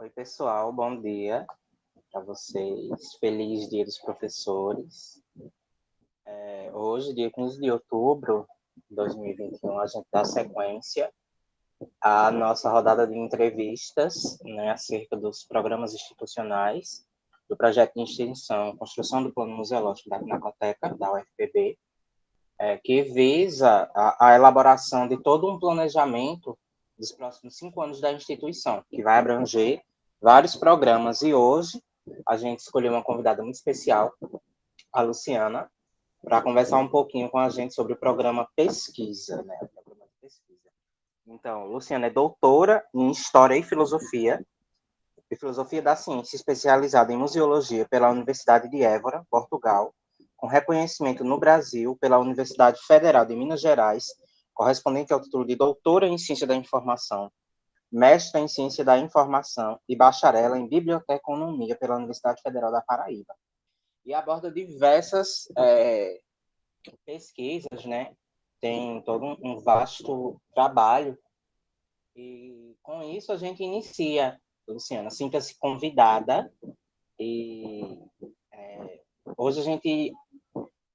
Oi, pessoal, bom dia para vocês. Feliz Dia dos Professores. Hoje, dia 15 de outubro de 2021, a gente dá sequência à nossa rodada de entrevistas, né, acerca dos programas institucionais do projeto de extensão Construção do Plano Museológico da Pinacoteca, da UFPB, que visa a elaboração de todo um planejamento dos próximos 5 anos da instituição, que vai abranger vários programas. E hoje a gente escolheu uma convidada muito especial, a Luciana, para conversar um pouquinho com a gente sobre o programa Pesquisa, né? O programa de pesquisa. Então, Luciana é doutora em História e Filosofia da Ciência, especializada em Museologia pela Universidade de Évora, Portugal, com reconhecimento no Brasil pela Universidade Federal de Minas Gerais, correspondente ao título de doutora em Ciência da Informação, mestra em Ciência da Informação e bacharela em Biblioteconomia pela Universidade Federal da Paraíba. E aborda diversas pesquisas, né? Tem todo um vasto trabalho. E com isso a gente inicia. Luciana, sinta-se convidada. E hoje a gente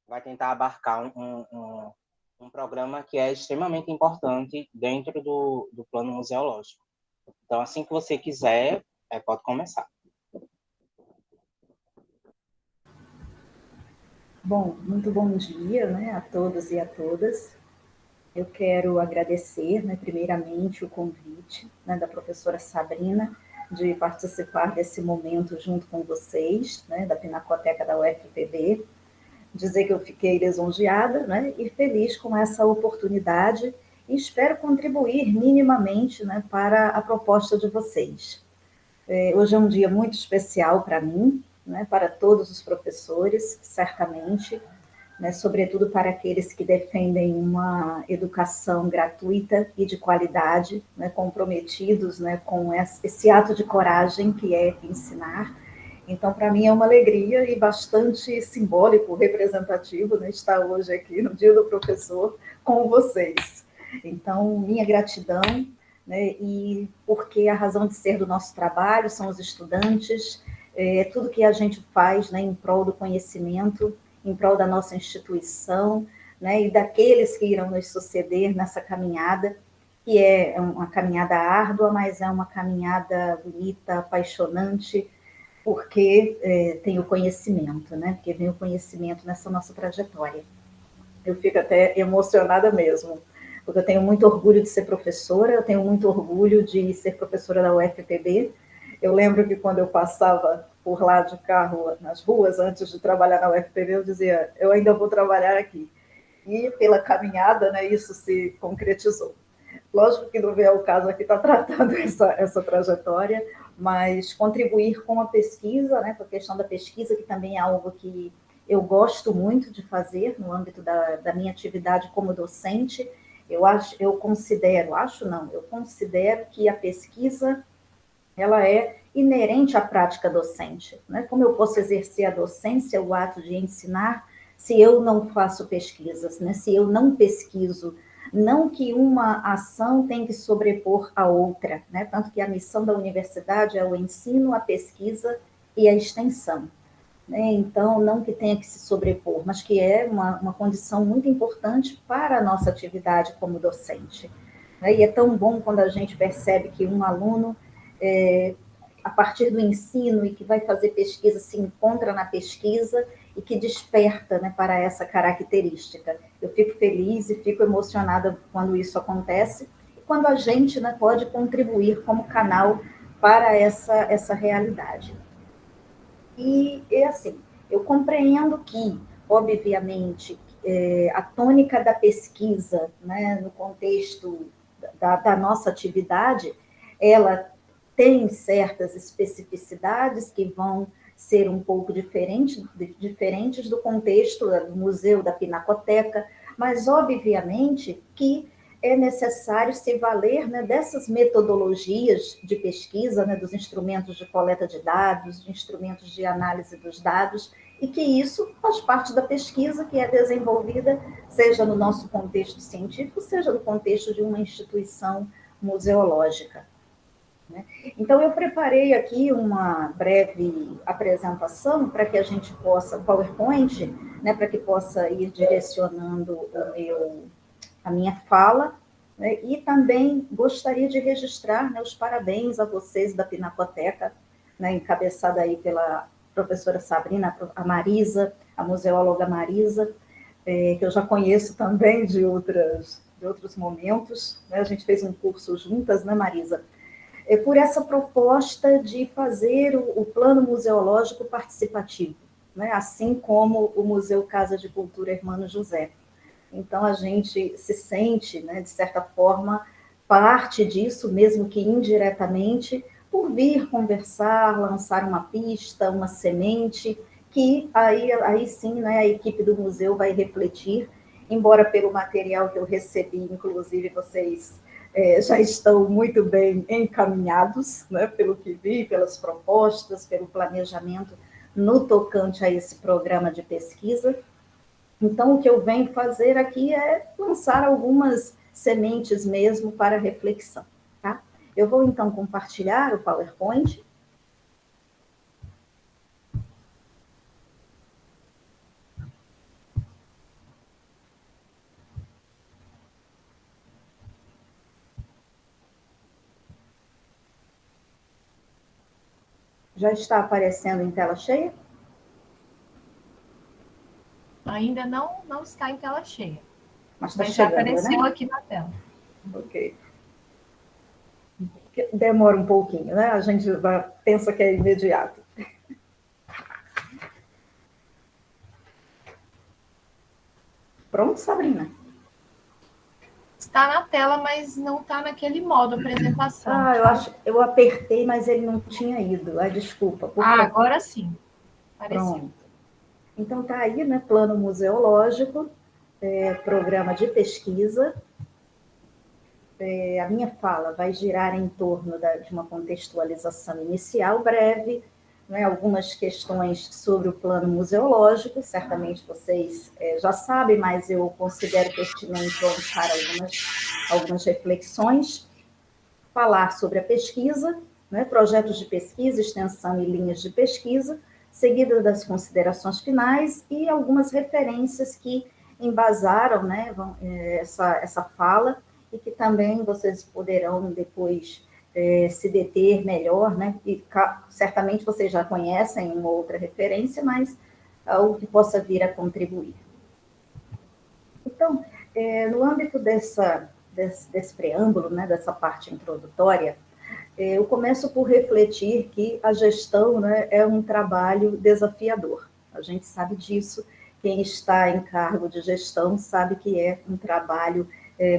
vai tentar abarcar um programa que é extremamente importante dentro do plano museológico. Então, assim que você quiser, pode começar. Bom, muito bom dia, né, a todos e a todas. Eu quero agradecer, né, primeiramente, o convite, né, da professora Sabrina de participar desse momento junto com vocês, né, da Pinacoteca da UFPB. Dizer que eu fiquei lisonjeada, né, e feliz com essa oportunidade e espero contribuir minimamente, né, para a proposta de vocês. Hoje é um dia muito especial para mim, né, para todos os professores, certamente, né, sobretudo para aqueles que defendem uma educação gratuita e de qualidade, né, comprometidos, né, com esse ato de coragem que é ensinar. Então, para mim é uma alegria e bastante simbólico, representativo, né, estar hoje aqui no Dia do Professor com vocês. Então, minha gratidão, né, e porque a razão de ser do nosso trabalho são os estudantes, tudo que a gente faz, né, em prol do conhecimento, em prol da nossa instituição, né, e daqueles que irão nos suceder nessa caminhada, que é uma caminhada árdua, mas é uma caminhada bonita, apaixonante, porque tem o conhecimento, né, porque vem o conhecimento nessa nossa trajetória. Eu fico até emocionada mesmo, porque eu tenho muito orgulho de ser professora, eu tenho muito orgulho de ser professora da UFPB. Eu lembro que quando eu passava por lá de carro nas ruas, antes de trabalhar na UFPB, eu dizia, eu ainda vou trabalhar aqui. E pela caminhada, né, isso se concretizou. Lógico que não vem ao caso aqui estar tratando essa trajetória, mas contribuir com a pesquisa, né, com a questão da pesquisa, que também é algo que eu gosto muito de fazer no âmbito da minha atividade como docente. Eu considero que a pesquisa ela é inerente à prática docente, né? Como eu posso exercer a docência, o ato de ensinar, se eu não faço pesquisas, né? Se eu não pesquiso, não que uma ação tem que sobrepor a outra, né? Tanto que a missão da universidade é o ensino, a pesquisa e a extensão, né? Então, não que tenha que se sobrepor, mas que é uma condição muito importante para a nossa atividade como docente, né? E é tão bom quando a gente percebe que um aluno a partir do ensino e que vai fazer pesquisa, se encontra na pesquisa e que desperta, né, para essa característica. Eu fico feliz e fico emocionada quando isso acontece, e quando a gente, né, pode contribuir como canal para essa realidade. E assim, eu compreendo que, obviamente, a tônica da pesquisa, né, no contexto da nossa atividade, ela tem certas especificidades que vão ser um pouco diferentes do contexto do museu, da pinacoteca, mas obviamente que é necessário se valer, né, dessas metodologias de pesquisa, né, dos instrumentos de coleta de dados, de instrumentos de análise dos dados, e que isso faz parte da pesquisa que é desenvolvida, seja no nosso contexto científico, seja no contexto de uma instituição museológica. Então, eu preparei aqui uma breve apresentação para que a gente possa, PowerPoint, né, para que possa ir direcionando a minha fala, né, e também gostaria de registrar, né, os parabéns a vocês da Pinacoteca, né, encabeçada aí pela professora Sabrina, a Marisa, a museóloga Marisa, que eu já conheço também de outros momentos, né, a gente fez um curso juntas, né, Marisa? Por essa proposta de fazer o plano museológico participativo, né? Assim como o Museu Casa de Cultura Hermano José. Então, a gente se sente, né, de certa forma, parte disso, mesmo que indiretamente, por vir conversar, lançar uma pista, uma semente, que aí sim, né, a equipe do museu vai refletir, embora pelo material que eu recebi, inclusive vocês já estão muito bem encaminhados, né, pelo que vi, pelas propostas, pelo planejamento no tocante a esse programa de pesquisa. Então, o que eu venho fazer aqui é lançar algumas sementes mesmo para reflexão, tá? Eu vou, então, compartilhar o PowerPoint. Já está aparecendo em tela cheia? Ainda não está em tela cheia. Mas está chegando, já apareceu, né? Aqui na tela. Ok. Demora um pouquinho, né? A gente pensa que é imediato. Pronto, Sabrina? Está na tela, mas não está naquele modo apresentação. Eu acho, eu apertei, mas ele não tinha ido. Desculpa. Por favor. Agora sim. Apareceu. Pronto. Então, está aí, né? Plano museológico, programa de pesquisa. A minha fala vai girar em torno de uma contextualização inicial breve, né, algumas questões sobre o plano museológico, certamente vocês já sabem, mas eu considero pertinente lançar algumas reflexões, falar sobre a pesquisa, né, projetos de pesquisa, extensão e linhas de pesquisa, seguida das considerações finais e algumas referências que embasaram, né, essa fala, e que também vocês poderão depois se deter melhor, né? E certamente vocês já conhecem uma outra referência, mas algo que possa vir a contribuir. Então, no âmbito desse preâmbulo, né, dessa parte introdutória, eu começo por refletir que a gestão, né, é um trabalho desafiador. A gente sabe disso, quem está em cargo de gestão sabe que é um trabalho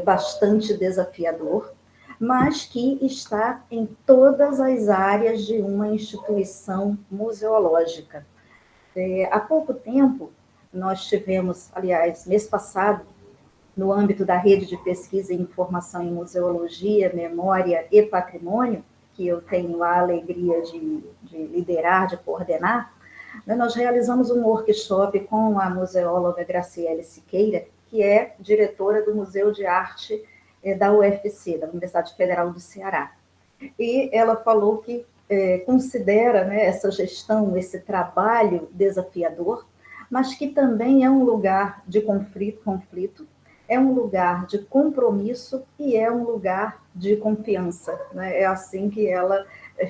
bastante desafiador, mas que está em todas as áreas de uma instituição museológica. Há pouco tempo, nós tivemos, aliás, mês passado, no âmbito da Rede de Pesquisa e Informação em Museologia, Memória e Patrimônio, que eu tenho a alegria de liderar, de coordenar, nós realizamos um workshop com a museóloga Graciele Siqueira, que é diretora do Museu de Arte da UFC, da Universidade Federal do Ceará. E ela falou que considera, né, essa gestão, esse trabalho desafiador, mas que também é um lugar de conflito, é um lugar de compromisso e é um lugar de confiança, né? É assim que ela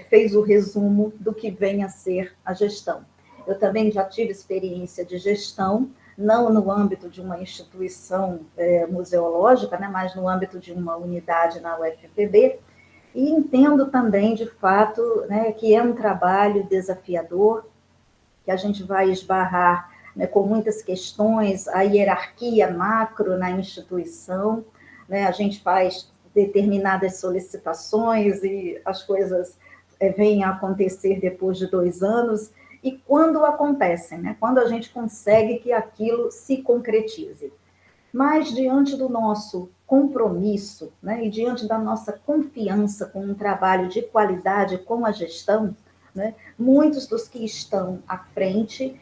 fez o resumo do que vem a ser a gestão. Eu também já tive experiência de gestão, não no âmbito de uma instituição museológica, né, mas no âmbito de uma unidade na UFPB, e entendo também, de fato, né, que é um trabalho desafiador, que a gente vai esbarrar, né, com muitas questões, a hierarquia macro na instituição, né, a gente faz determinadas solicitações e as coisas vêm a acontecer depois de 2 anos, e quando acontecem, né, quando a gente consegue que aquilo se concretize. Mas diante do nosso compromisso, né, e diante da nossa confiança com um trabalho de qualidade com a gestão, né, muitos dos que estão à frente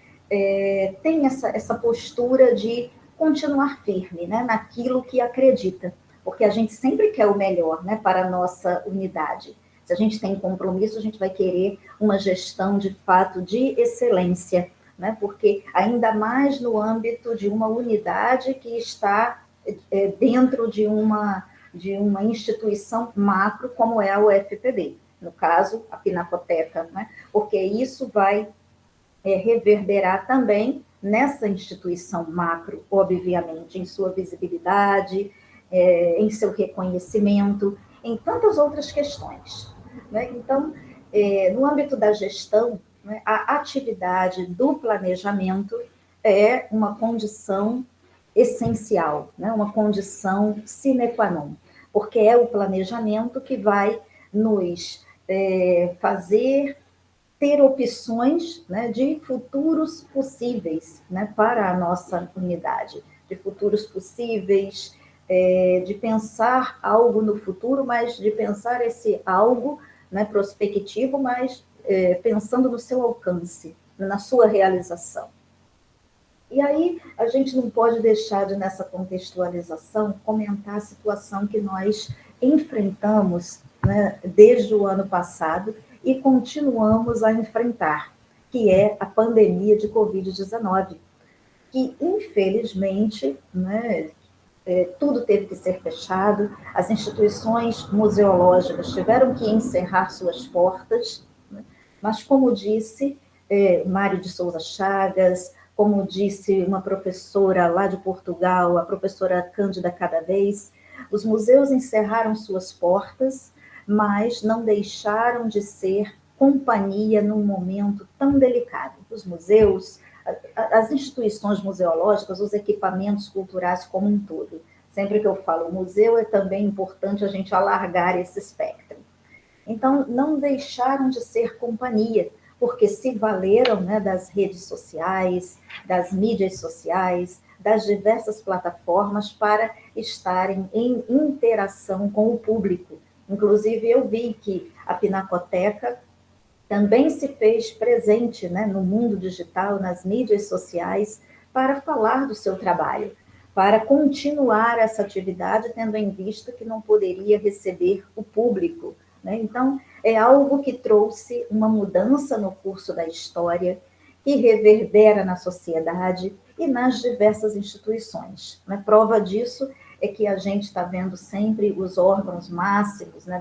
têm essa postura de continuar firme, né, naquilo que acredita, porque a gente sempre quer o melhor, né, para a nossa unidade. Se a gente tem compromisso, a gente vai querer uma gestão, de fato, de excelência, né? Porque ainda mais no âmbito de uma unidade que está dentro de uma instituição macro, como é a UFPB, no caso, a Pinacoteca, né? Porque isso vai reverberar também nessa instituição macro, obviamente, em sua visibilidade, em seu reconhecimento, em tantas outras questões, né? Então, no âmbito da gestão, né, a atividade do planejamento é uma condição essencial, né, uma condição sine qua non, porque é o planejamento que vai nos fazer ter opções, né, de futuros possíveis, né, para a nossa unidade, de futuros possíveis, de pensar algo no futuro, mas de pensar esse algo, né, prospectivo, mas pensando no seu alcance, na sua realização. E aí a gente não pode deixar de, nessa contextualização, comentar a situação que nós enfrentamos, né, desde o ano passado, e continuamos a enfrentar, que é a pandemia de Covid-19, que, infelizmente, né, tudo teve que ser fechado, as instituições museológicas tiveram que encerrar suas portas, né, mas, como disse Mário de Souza Chagas, como disse uma professora lá de Portugal, a professora Cândida Cadavez, os museus encerraram suas portas, mas não deixaram de ser companhia num momento tão delicado. Os museus, as instituições museológicas, os equipamentos culturais como um todo. Sempre que eu falo museu, é também importante a gente alargar esse espectro. Então, não deixaram de ser companhia, porque se valeram, né, das redes sociais, das mídias sociais, das diversas plataformas para estarem em interação com o público. Inclusive, eu vi que a Pinacoteca também se fez presente, né, no mundo digital, nas mídias sociais, para falar do seu trabalho, para continuar essa atividade, tendo em vista que não poderia receber o público, né? Então, é algo que trouxe uma mudança no curso da história, que reverbera na sociedade e nas diversas instituições, né? Prova disso é que a gente está vendo sempre os órgãos máximos, né,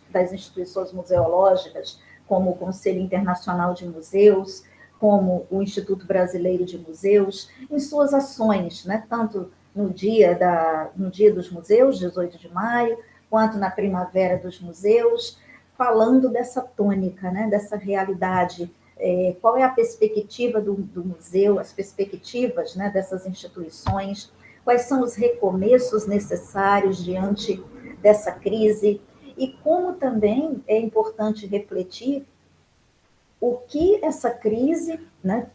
das instituições museológicas, como o Conselho Internacional de Museus, como o Instituto Brasileiro de Museus, em suas ações, né, tanto no Dia dos Museus, 18 de maio, quanto na Primavera dos Museus, falando dessa tônica, né, dessa realidade. Qual é a perspectiva do museu, as perspectivas, né, dessas instituições, quais são os recomeços necessários diante dessa crise, e como também é importante refletir o que essa crise, né,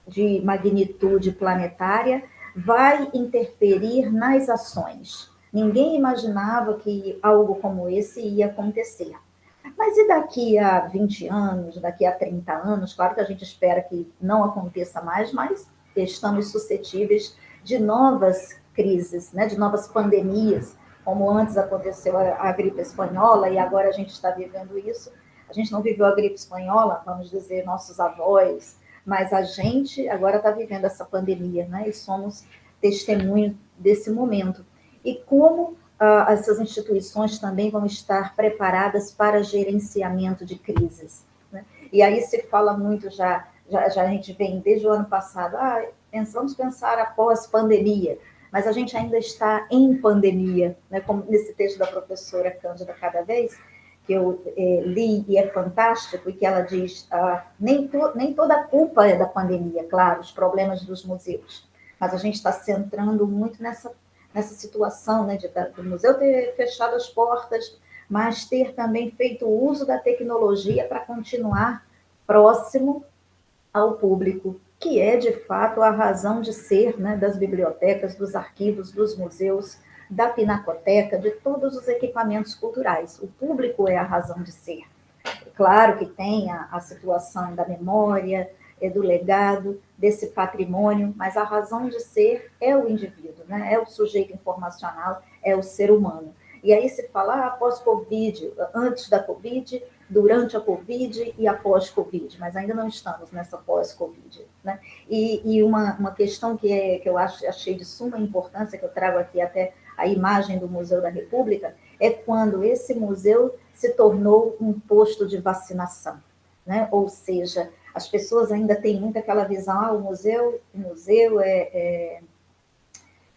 de magnitude planetária vai interferir nas ações. Ninguém imaginava que algo como esse ia acontecer. Mas e daqui a 20 anos, daqui a 30 anos? Claro que a gente espera que não aconteça mais, mas estamos suscetíveis de novas crises, né, de novas pandemias, como antes aconteceu a gripe espanhola, e agora a gente está vivendo isso. A gente não viveu a gripe espanhola, vamos dizer, nossos avós, mas a gente agora está vivendo essa pandemia, né, e somos testemunho desse momento. E como essas instituições também vão estar preparadas para gerenciamento de crises, né? E aí se fala muito, já a gente vem desde o ano passado, vamos pensar após pandemia, mas a gente ainda está em pandemia, né? Como nesse texto da professora Cândida Cadavez, que eu li e é fantástico, e que ela diz, nem toda a culpa é da pandemia, claro, os problemas dos museus, mas a gente está centrando muito nessa situação, né, do museu ter fechado as portas, mas ter também feito uso da tecnologia para continuar próximo ao público, que é, de fato, a razão de ser, né, das bibliotecas, dos arquivos, dos museus, da Pinacoteca, de todos os equipamentos culturais. O público é a razão de ser. Claro que tem a situação da memória, do legado, desse patrimônio, mas a razão de ser é o indivíduo, né? É o sujeito informacional, é o ser humano. E aí se fala após Covid, antes da Covid, durante a Covid e após Covid, mas ainda não estamos nessa pós-Covid, né? E uma questão que eu achei de suma importância, que eu trago aqui até a imagem do Museu da República, é quando esse museu se tornou um posto de vacinação, né? Ou seja, as pessoas ainda têm muito aquela visão, o museu é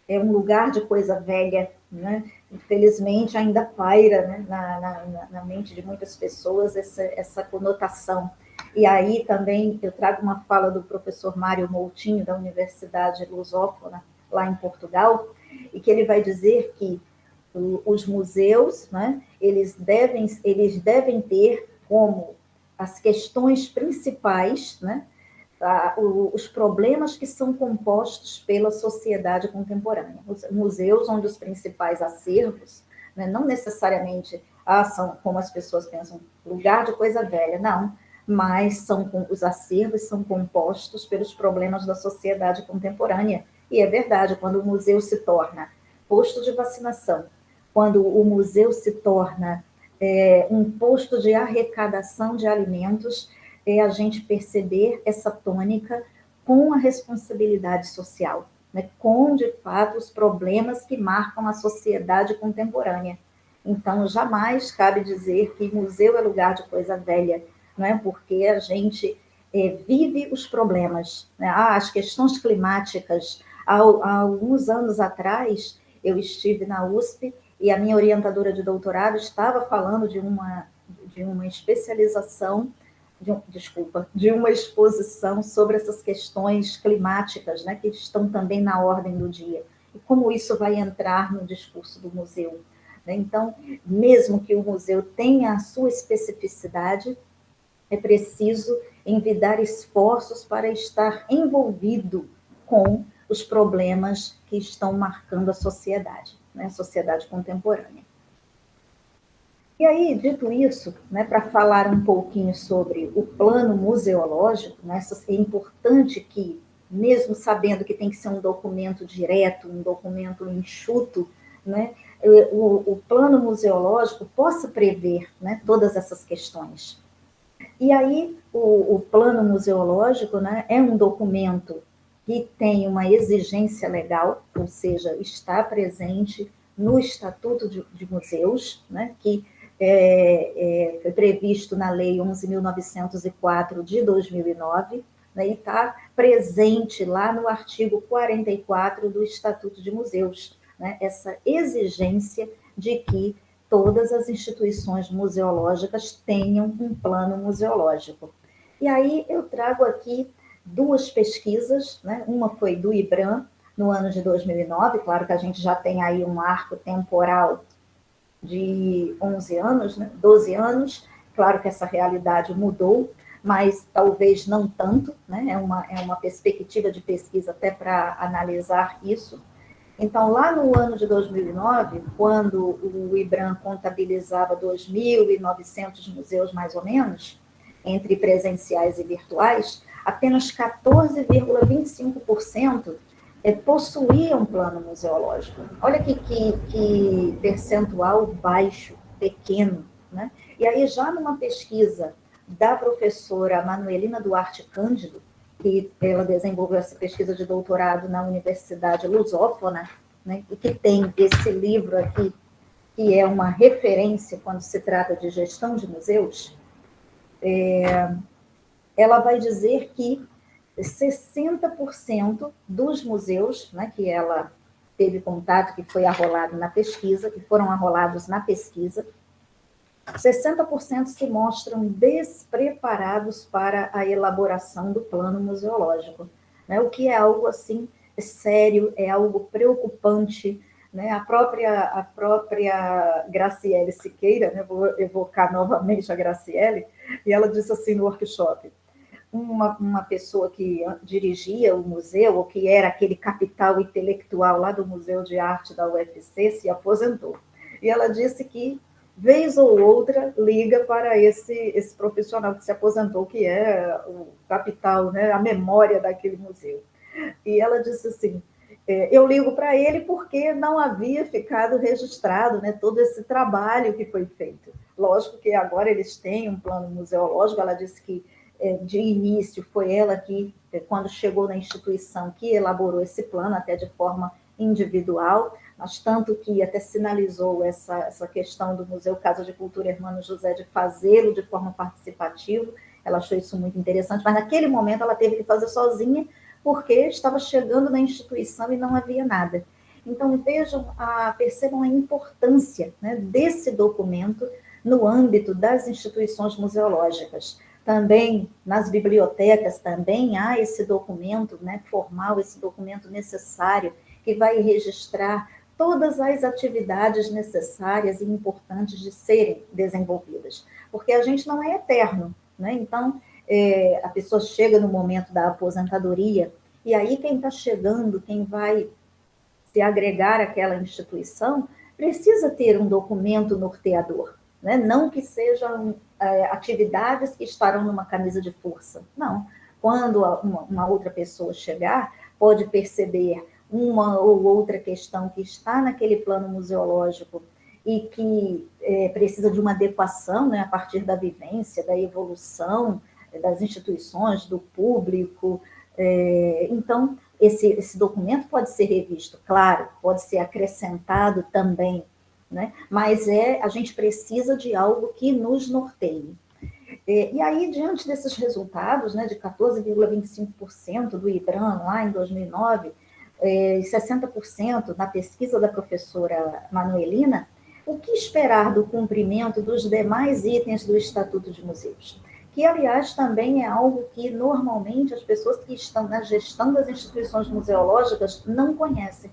um lugar de coisa velha, né? Infelizmente ainda paira, né, na mente de muitas pessoas essa conotação. E aí também eu trago uma fala do professor Mário Moutinho, da Universidade Lusófona, lá em Portugal, e que ele vai dizer que os museus, né, eles devem ter como as questões principais, né, os problemas que são compostos pela sociedade contemporânea. Os museus, onde os principais acervos, né, não necessariamente são, como as pessoas pensam, lugar de coisa velha, não, mas os acervos são compostos pelos problemas da sociedade contemporânea. E é verdade, quando o museu se torna posto de vacinação, quando o museu se torna um posto de arrecadação de alimentos, é a gente perceber essa tônica com a responsabilidade social, né? Com, de fato, os problemas que marcam a sociedade contemporânea. Então, jamais cabe dizer que museu é lugar de coisa velha, né? Porque a gente vive os problemas, né? As questões climáticas. Há alguns anos atrás, eu estive na USP e a minha orientadora de doutorado estava falando de uma especialização, de uma exposição sobre essas questões climáticas, né, que estão também na ordem do dia, e como isso vai entrar no discurso do museu, né? Então, mesmo que o museu tenha a sua especificidade, é preciso envidar esforços para estar envolvido com os problemas que estão marcando a sociedade, né, a sociedade contemporânea. E aí, dito isso, né, para falar um pouquinho sobre o plano museológico, né, é importante que, mesmo sabendo que tem que ser um documento direto, um documento enxuto, né, o plano museológico possa prever, né, todas essas questões. E aí, o plano museológico, né, é um documento que tem uma exigência legal, ou seja, está presente no Estatuto de Museus, né, que foi previsto na Lei 11.904 de 2009, né, e está presente lá no artigo 44 do Estatuto de Museus, né, essa exigência de que todas as instituições museológicas tenham um plano museológico. E aí eu trago aqui duas pesquisas, né? Uma foi do IBRAM, no ano de 2009, claro que a gente já tem aí um arco temporal de 11 anos, né? 12 anos, claro que essa realidade mudou, mas talvez não tanto, né? É uma perspectiva de pesquisa até para analisar isso. Então, lá no ano de 2009, quando o IBRAM contabilizava 2.900 museus, mais ou menos, entre presenciais e virtuais, apenas 14,25% possuíam um plano museológico. Olha que percentual baixo, pequeno, né? E aí, já numa pesquisa da professora Manuelina Duarte Cândido, que ela desenvolveu essa pesquisa de doutorado na Universidade Lusófona, né, e que tem esse livro aqui, que é uma referência quando se trata de gestão de museus, ela vai dizer que 60% dos museus, né, que ela teve contato, que foi arrolado na pesquisa, que foram arrolados na pesquisa, 60% se mostram despreparados para a elaboração do plano museológico, né? O que é algo assim sério, é algo preocupante, né? A própria Graciele Siqueira, né? Vou evocar novamente a Graciele, e ela disse assim no workshop: uma pessoa que dirigia o museu, ou que era aquele capital intelectual lá do Museu de Arte da UFC, se aposentou. E ela disse que vez ou outra, liga para esse profissional que se aposentou, que é o capital, né, a memória daquele museu. E ela disse assim, Eu ligo para ele porque não havia ficado registrado, né, todo esse trabalho que foi feito. Lógico que agora eles têm um plano museológico, ela disse que de início foi ela que, quando chegou na instituição, que elaborou esse plano, até de forma individual, mas tanto que até sinalizou essa questão do Museu Casa de Cultura Hermano José de fazê-lo de forma participativa, ela achou isso muito interessante, mas naquele momento ela teve que fazer sozinha, porque estava chegando na instituição e não havia nada. Então, percebam a importância, né, desse documento no âmbito das instituições museológicas. Também nas bibliotecas também há esse documento, né, formal, esse documento necessário, que vai registrar todas as atividades necessárias e importantes de serem desenvolvidas. Porque a gente não é eterno, né? Então, a pessoa chega no momento da aposentadoria, e aí quem está chegando, quem vai se agregar àquela instituição, precisa ter um documento norteador, né? Não que sejam atividades que estarão numa camisa de força, não. Quando uma outra pessoa chegar, pode perceber uma ou outra questão que está naquele plano museológico e que precisa de uma adequação, né, a partir da vivência, da evolução das instituições, do público. Então, esse documento pode ser revisto, claro, pode ser acrescentado também, né? Mas a gente precisa de algo que nos norteie. E aí, diante desses resultados, né, de 14,25% do IBRAM lá em 2009, 60% na pesquisa da professora Manuelina, o que esperar do cumprimento dos demais itens do Estatuto de Museus? Que, aliás, também é algo que, normalmente, as pessoas que estão na gestão das instituições museológicas não conhecem,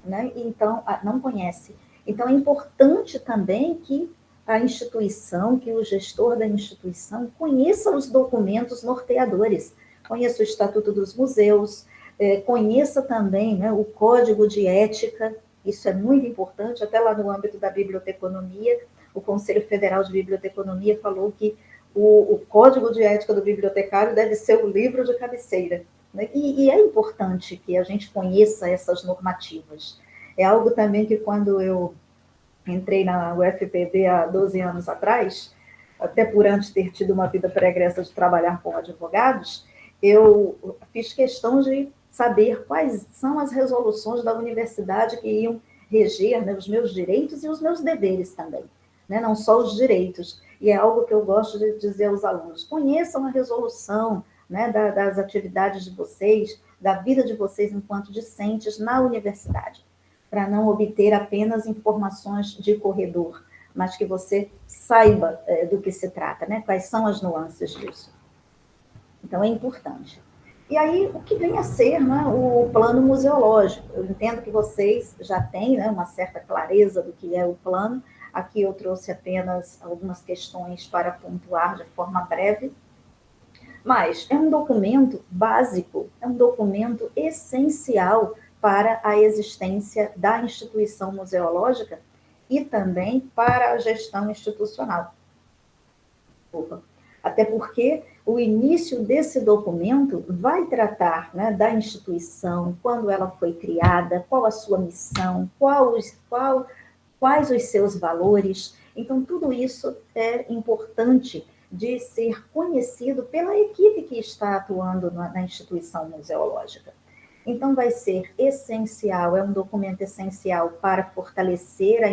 né? Então, não conhece. Então, é importante também que a instituição, que o gestor da instituição conheça os documentos norteadores, conheça o Estatuto dos Museus, conheça também, né, o Código de Ética, isso é muito importante, até lá no âmbito da biblioteconomia, o Conselho Federal de Biblioteconomia falou que o Código de Ética do bibliotecário deve ser o livro de cabeceira, né? E é importante que a gente conheça essas normativas. É algo também que, quando eu entrei na UFPB há 12 anos atrás, até por antes ter tido uma vida pregressa de trabalhar com advogados, eu fiz questão de saber quais são as resoluções da universidade que iam reger, né, os meus direitos e os meus deveres também, né, não só os direitos. E é algo que eu gosto de dizer aos alunos: conheçam a resolução, né, das atividades de vocês, da vida de vocês enquanto discentes na universidade, para não obter apenas informações de corredor, mas que você saiba do que se trata, né? Quais são as nuances disso. Então, é importante. E aí, o que vem a ser, né, o plano museológico? Eu entendo que vocês já têm, né, uma certa clareza do que é o plano. Aqui eu trouxe apenas algumas questões para pontuar de forma breve. Mas é um documento básico, é um documento essencial para a existência da instituição museológica e também para a gestão institucional. Até porque o início desse documento vai tratar, né, da instituição, quando ela foi criada, qual a sua missão, quais os seus valores. Então, tudo isso é importante de ser conhecido pela equipe que está atuando na instituição museológica. Então, vai ser essencial, é um documento essencial para fortalecer a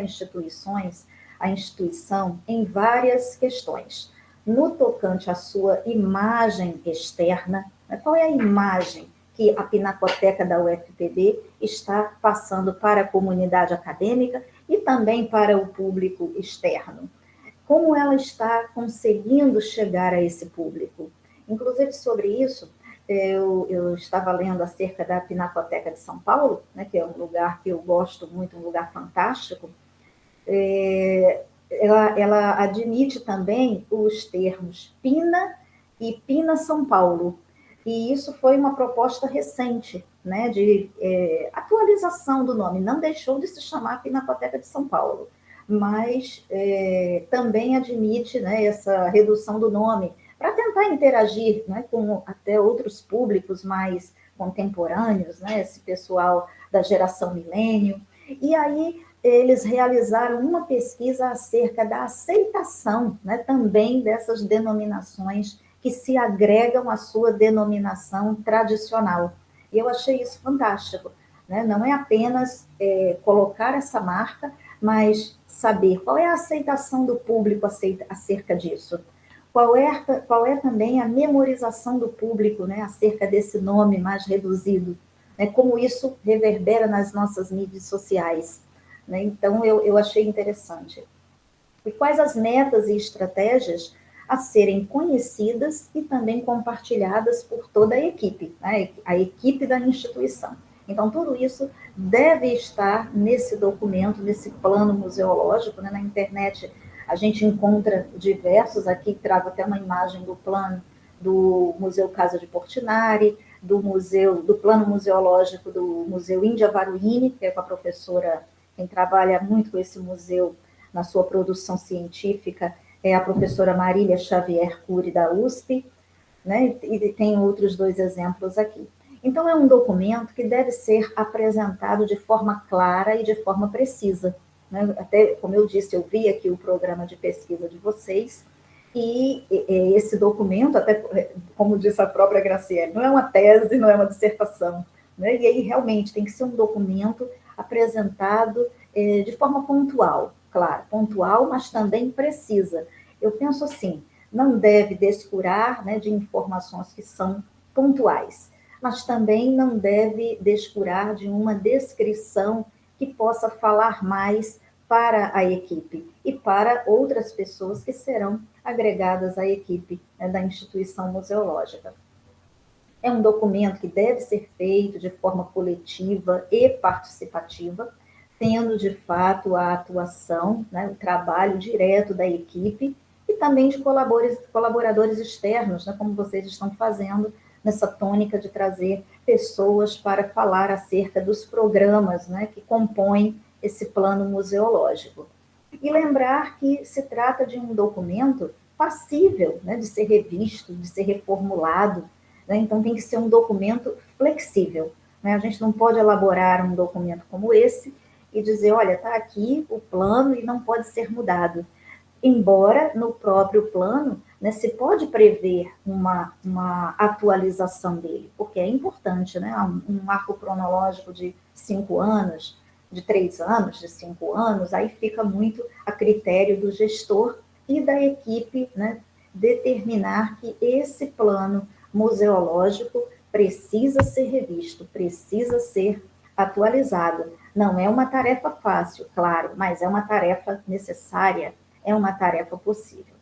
instituição em várias questões. No tocante à sua imagem externa, qual é a imagem que a Pinacoteca da UFPB está passando para a comunidade acadêmica e também para o público externo? Como ela está conseguindo chegar a esse público? Inclusive, sobre isso, eu estava lendo acerca da Pinacoteca de São Paulo, né, que é um lugar que eu gosto muito, um lugar fantástico. Ela admite também os termos Pina e Pina São Paulo, e isso foi uma proposta recente, né, de atualização do nome. Não deixou de se chamar Pinacoteca de São Paulo, mas também admite, né, essa redução do nome para tentar interagir, né, com até outros públicos mais contemporâneos, né, esse pessoal da geração milênio. E aí eles realizaram uma pesquisa acerca da aceitação, né, também dessas denominações que se agregam à sua denominação tradicional. E eu achei isso fantástico, né? Não é apenas colocar essa marca, mas saber qual é a aceitação do público acerca disso. Qual é também a memorização do público, né, acerca desse nome mais reduzido, né, como isso reverbera nas nossas mídias sociais. Né? Então, eu achei interessante. E quais as metas e estratégias a serem conhecidas e também compartilhadas por toda a equipe, né? A equipe da instituição. Então, tudo isso deve estar nesse documento, nesse plano museológico, né? Na internet a gente encontra diversos, aqui trago até uma imagem do plano do Museu Casa de Portinari, do plano museológico do Museu Índia Varuini, que é com a professora, quem trabalha muito com esse museu na sua produção científica, é a professora Marília Xavier Cury, da USP, né? E tem outros 2 exemplos aqui. Então, é um documento que deve ser apresentado de forma clara e de forma precisa. Né? Até, como eu disse, eu vi aqui o programa de pesquisa de vocês, e esse documento, até como disse a própria Graciele, não é uma tese, não é uma dissertação, né? E aí realmente tem que ser um documento apresentado de forma pontual, claro, pontual, mas também precisa. Eu penso assim, não deve descurar, né, de informações que são pontuais, mas também não deve descurar de uma descrição que possa falar mais para a equipe e para outras pessoas que serão agregadas à equipe, né, da instituição museológica. É um documento que deve ser feito de forma coletiva e participativa, tendo de fato a atuação, né, o trabalho direto da equipe e também de colaboradores externos, né, como vocês estão fazendo nessa tônica de trazer pessoas para falar acerca dos programas, né, que compõem esse plano museológico. E lembrar que se trata de um documento passível, né, de ser revisto, de ser reformulado, né? Então tem que ser um documento flexível, né? A gente não pode elaborar um documento como esse e dizer, olha, está aqui o plano e não pode ser mudado. Embora no próprio plano, né, se pode prever uma atualização dele, porque é importante, né? Um marco cronológico de 5 anos, de 3 anos, de 5 anos, aí fica muito a critério do gestor e da equipe, né, determinar que esse plano museológico precisa ser revisto, precisa ser atualizado. Não é uma tarefa fácil, claro, mas é uma tarefa necessária, é uma tarefa possível.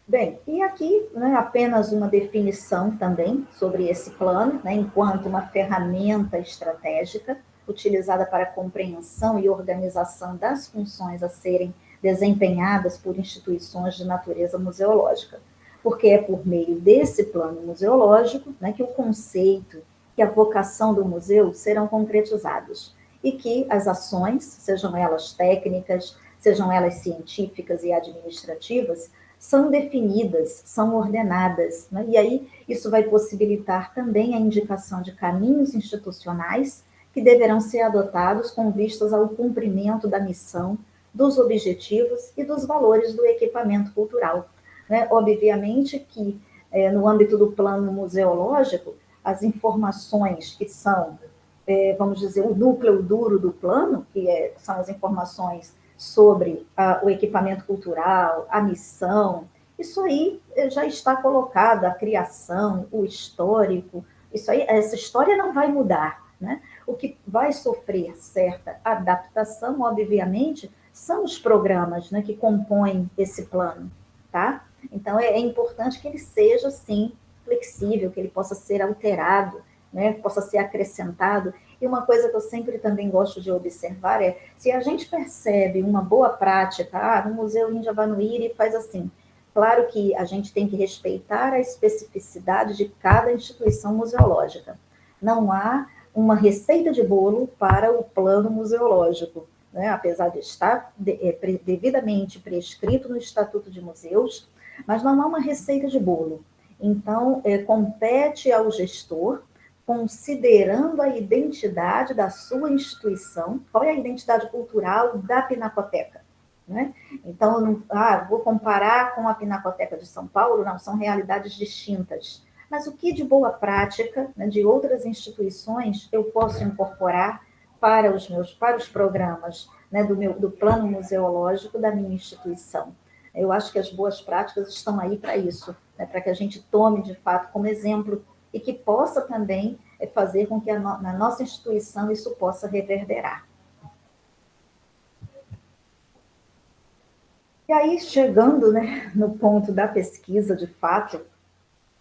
Bem, e aqui, né, apenas uma definição também sobre esse plano, né, enquanto uma ferramenta estratégica utilizada para a compreensão e organização das funções a serem desempenhadas por instituições de natureza museológica, porque é por meio desse plano museológico, né, que o conceito e a vocação do museu serão concretizados e que as ações, sejam elas técnicas, sejam elas científicas e administrativas, são definidas, são ordenadas, né? E aí isso vai possibilitar também a indicação de caminhos institucionais que deverão ser adotados com vistas ao cumprimento da missão, dos objetivos e dos valores do equipamento cultural. Né? Obviamente que, no âmbito do plano museológico, as informações que são, vamos dizer, o núcleo duro do plano, que são as informações sobre o equipamento cultural, a missão, isso aí já está colocado, a criação, o histórico, isso aí, essa história não vai mudar, né? O que vai sofrer certa adaptação, obviamente, são os programas, né, que compõem esse plano, tá? Então, é importante que ele seja, sim, flexível, que ele possa ser alterado, né, possa ser acrescentado. E uma coisa que eu sempre também gosto de observar é, se a gente percebe uma boa prática, no Museu Índia Vanuiri faz assim, claro que a gente tem que respeitar a especificidade de cada instituição museológica. Não há uma receita de bolo para o plano museológico, né? Apesar de estar devidamente prescrito no Estatuto de Museus, mas não há uma receita de bolo. Então, compete ao gestor considerando a identidade da sua instituição, qual é a identidade cultural da Pinacoteca, né? Então, vou comparar com a Pinacoteca de São Paulo, não, são realidades distintas. Mas o que de boa prática, né, de outras instituições eu posso incorporar para os programas, né, do plano museológico da minha instituição? Eu acho que as boas práticas estão aí para isso, né, para que a gente tome de fato como exemplo e que possa também fazer com que na nossa instituição isso possa reverberar. E aí, chegando, né, no ponto da pesquisa, de fato,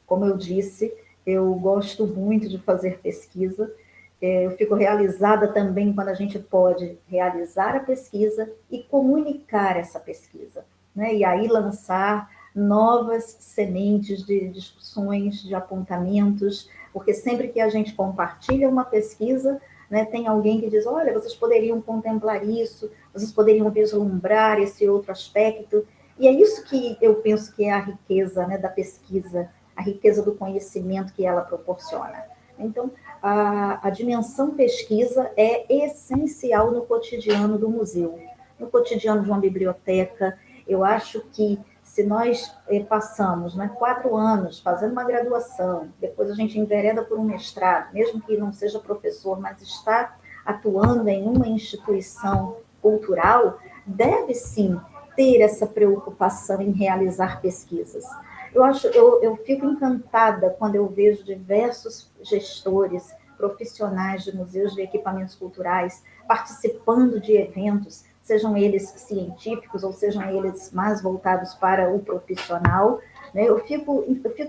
como eu disse, eu gosto muito de fazer pesquisa, eu fico realizada também quando a gente pode realizar a pesquisa e comunicar essa pesquisa, né? E aí lançar novas sementes de discussões, de apontamentos, porque sempre que a gente compartilha uma pesquisa, né, tem alguém que diz, olha, vocês poderiam contemplar isso, vocês poderiam vislumbrar esse outro aspecto, e é isso que eu penso que é a riqueza, né, da pesquisa, a riqueza do conhecimento que ela proporciona. Então, a dimensão pesquisa é essencial no cotidiano do museu, no cotidiano de uma biblioteca. Eu acho que se nós passamos, né, 4 anos fazendo uma graduação, depois a gente envereda por um mestrado, mesmo que não seja professor, mas está atuando em uma instituição cultural, deve sim ter essa preocupação em realizar pesquisas. Eu fico encantada quando eu vejo diversos gestores, profissionais de museus de equipamentos culturais participando de eventos, sejam eles científicos ou sejam eles mais voltados para o profissional, né? Eu fico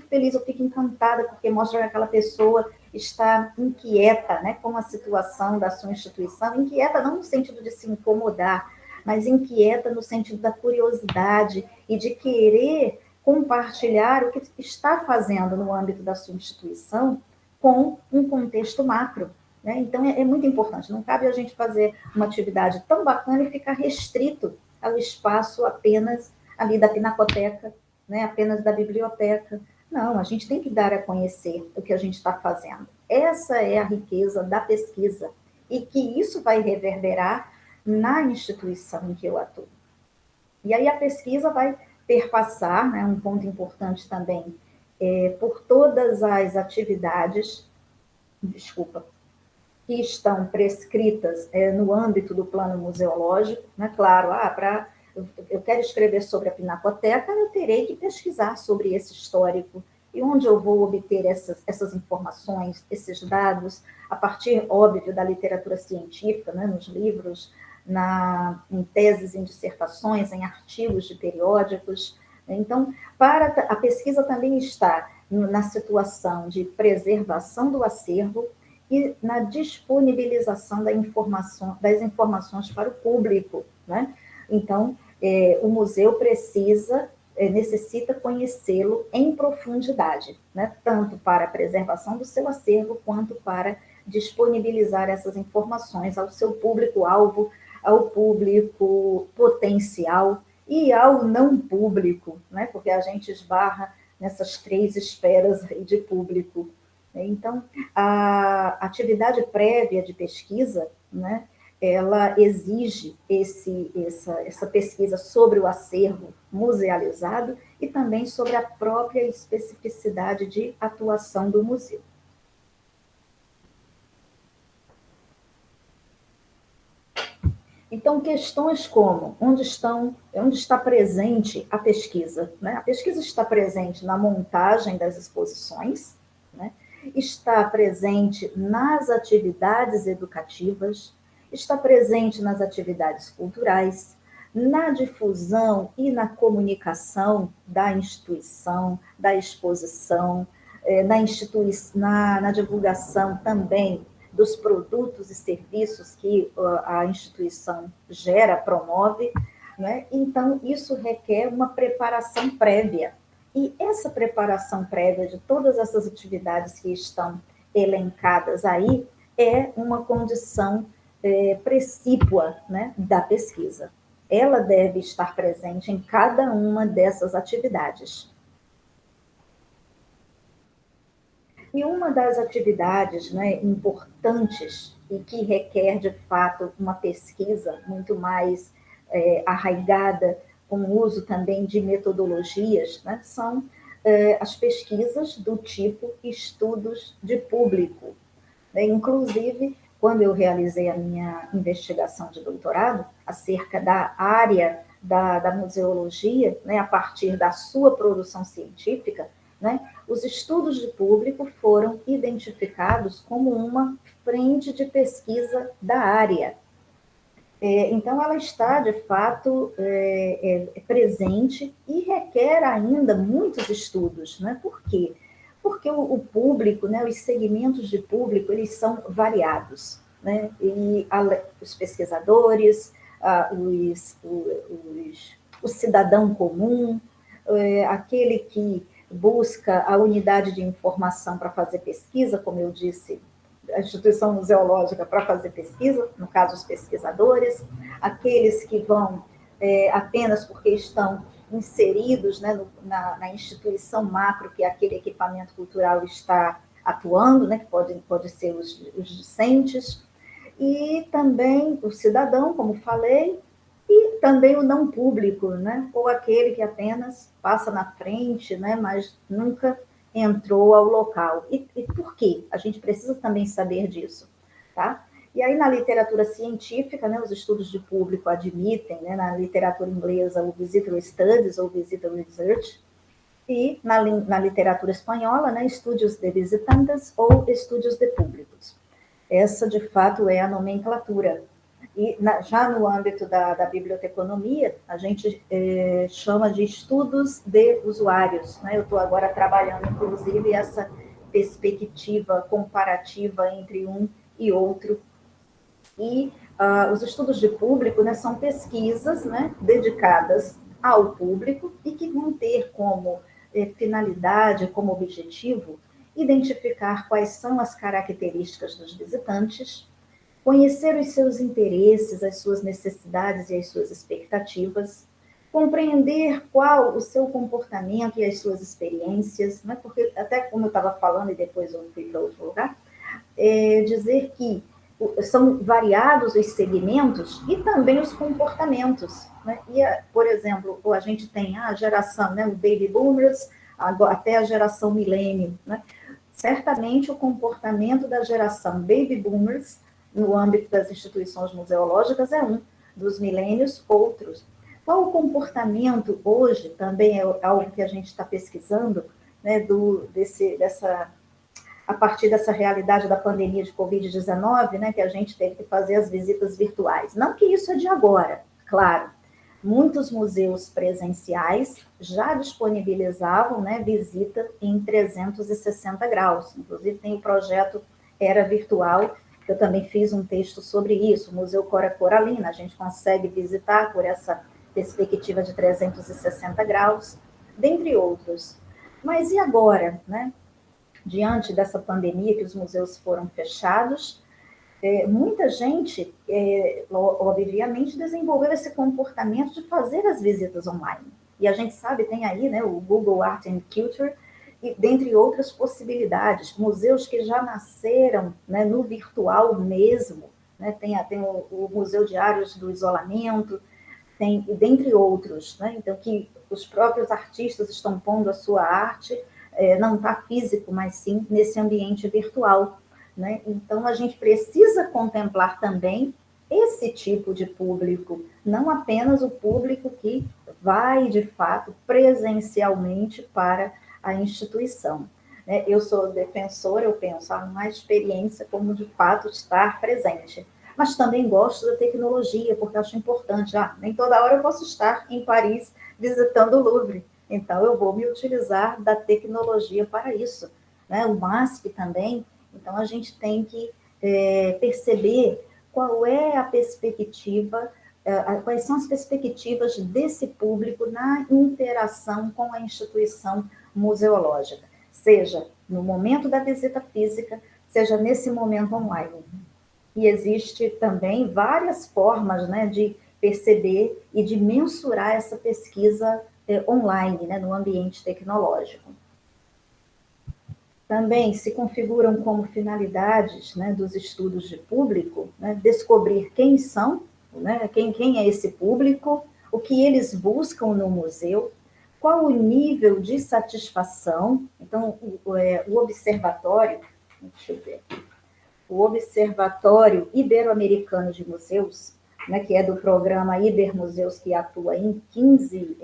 feliz, eu fico encantada, porque mostra que aquela pessoa está inquieta, né, com a situação da sua instituição, inquieta não no sentido de se incomodar, mas inquieta no sentido da curiosidade e de querer compartilhar o que está fazendo no âmbito da sua instituição com um contexto macro, né? Então, é muito importante, não cabe a gente fazer uma atividade tão bacana e ficar restrito ao espaço apenas ali da pinacoteca, né? Apenas da biblioteca. Não, a gente tem que dar a conhecer o que a gente está fazendo. Essa é a riqueza da pesquisa e que isso vai reverberar na instituição em que eu atuo. E aí a pesquisa vai perpassar, né, um ponto importante também, por todas as atividades, que estão prescritas no âmbito do plano museológico, né? Claro, eu quero escrever sobre a Pinacoteca, eu terei que pesquisar sobre esse histórico, e onde eu vou obter essas informações, esses dados, a partir, óbvio, da literatura científica, né, nos livros, em teses, em dissertações, em artigos de periódicos. Então, a pesquisa também está na situação de preservação do acervo e na disponibilização das informações para o público, né? Então, o museu necessita conhecê-lo em profundidade, né? Tanto para a preservação do seu acervo, quanto para disponibilizar essas informações ao seu público-alvo, ao público potencial e ao não público, né? Porque a gente esbarra nessas 3 esferas de público. Então, a atividade prévia de pesquisa, né, ela exige essa pesquisa sobre o acervo musealizado e também sobre a própria especificidade de atuação do museu. Então, questões como onde está presente a pesquisa, né? A pesquisa está presente na montagem das exposições, né? Está presente nas atividades educativas, está presente nas atividades culturais, na difusão e na comunicação da instituição, da exposição, na divulgação também dos produtos e serviços que a instituição gera, promove, né? Então, isso requer uma preparação prévia. E essa preparação prévia de todas essas atividades que estão elencadas aí é uma condição precípua, né, da pesquisa. Ela deve estar presente em cada uma dessas atividades. E uma das atividades, né, importantes e que requer, de fato, uma pesquisa muito mais arraigada, com o uso também de metodologias, né, são as pesquisas do tipo estudos de público. Inclusive, quando eu realizei a minha investigação de doutorado acerca da área da museologia, né, a partir da sua produção científica, né, os estudos de público foram identificados como uma frente de pesquisa da área. Então, ela está, de fato, presente e requer ainda muitos estudos. Né? Por quê? Porque o público, né, os segmentos de público, eles são variados. Né? E os pesquisadores, o cidadão comum, aquele que busca a unidade de informação para fazer pesquisa, como eu disse, a instituição museológica para fazer pesquisa, no caso, os pesquisadores, aqueles que vão apenas porque estão inseridos, né, na instituição macro que aquele equipamento cultural está atuando, né, que pode ser os discentes, e também o cidadão, como falei, e também o não público, né, ou aquele que apenas passa na frente, né, mas nunca entrou ao local. E por quê? A gente precisa também saber disso, tá? E aí, na literatura científica, né, os estudos de público admitem, né, na literatura inglesa, o visitor studies ou visitor research, e na literatura espanhola, né, estudos de visitantes ou estudos de públicos. Essa, de fato, é a nomenclatura. E já no âmbito da biblioteconomia, a gente chama de estudos de usuários. Né? Eu estou agora trabalhando, inclusive, essa perspectiva comparativa entre um e outro. E os estudos de público, né, são pesquisas, né, dedicadas ao público e que vão ter como finalidade, como objetivo, identificar quais são as características dos visitantes, conhecer os seus interesses, as suas necessidades e as suas expectativas, compreender qual o seu comportamento e as suas experiências, né? Porque até como eu estava falando e depois eu fui para outro lugar, dizer que são variados os segmentos e também os comportamentos. Né? E, por exemplo, a gente tem a geração, né, o baby boomers, até a geração milênio. Né? Certamente o comportamento da geração baby boomers no âmbito das instituições museológicas é um, dos milênios, outros. Qual o comportamento hoje, também é algo que a gente está pesquisando, né, a partir dessa realidade da pandemia de Covid-19, né, que a gente teve que fazer as visitas virtuais. Não que isso é de agora, claro. Muitos museus presenciais já disponibilizavam, né, visita em 360 graus. Inclusive, tem o projeto Era Virtual, que eu também fiz um texto sobre isso, o Museu Cora Coralina, a gente consegue visitar por essa perspectiva de 360 graus, dentre outros. Mas e agora, né? Diante dessa pandemia que os museus foram fechados, muita gente, obviamente, desenvolveu esse comportamento de fazer as visitas online. E a gente sabe, tem aí, né, o Google Art and Culture, e dentre outras possibilidades, museus que já nasceram, né, no virtual mesmo, né, tem o Museu de Áreas do Isolamento, tem, dentre outros, né, então que os próprios artistas estão pondo a sua arte, não está físico, mas sim nesse ambiente virtual. Né? Então, a gente precisa contemplar também esse tipo de público, não apenas o público que vai, de fato, presencialmente para a instituição. Né? Eu sou defensora, eu penso, uma experiência como, de fato, estar presente. Mas também gosto da tecnologia, porque acho importante. Nem toda hora eu posso estar em Paris visitando o Louvre, então eu vou me utilizar da tecnologia para isso. Né? O MASP também. Então, a gente tem que perceber qual é a perspectiva, quais são as perspectivas desse público na interação com a instituição museológica, seja no momento da visita física, seja nesse momento online. E existe também várias formas, né, de perceber e de mensurar essa pesquisa online, né, no ambiente tecnológico. Também se configuram como finalidades, né, dos estudos de público, né, descobrir quem são, né, quem é esse público, o que eles buscam no museu, qual o nível de satisfação. Então, o observatório, deixa eu ver, o Observatório Ibero-Americano de Museus, né, que é do programa Ibermuseus, que atua em 15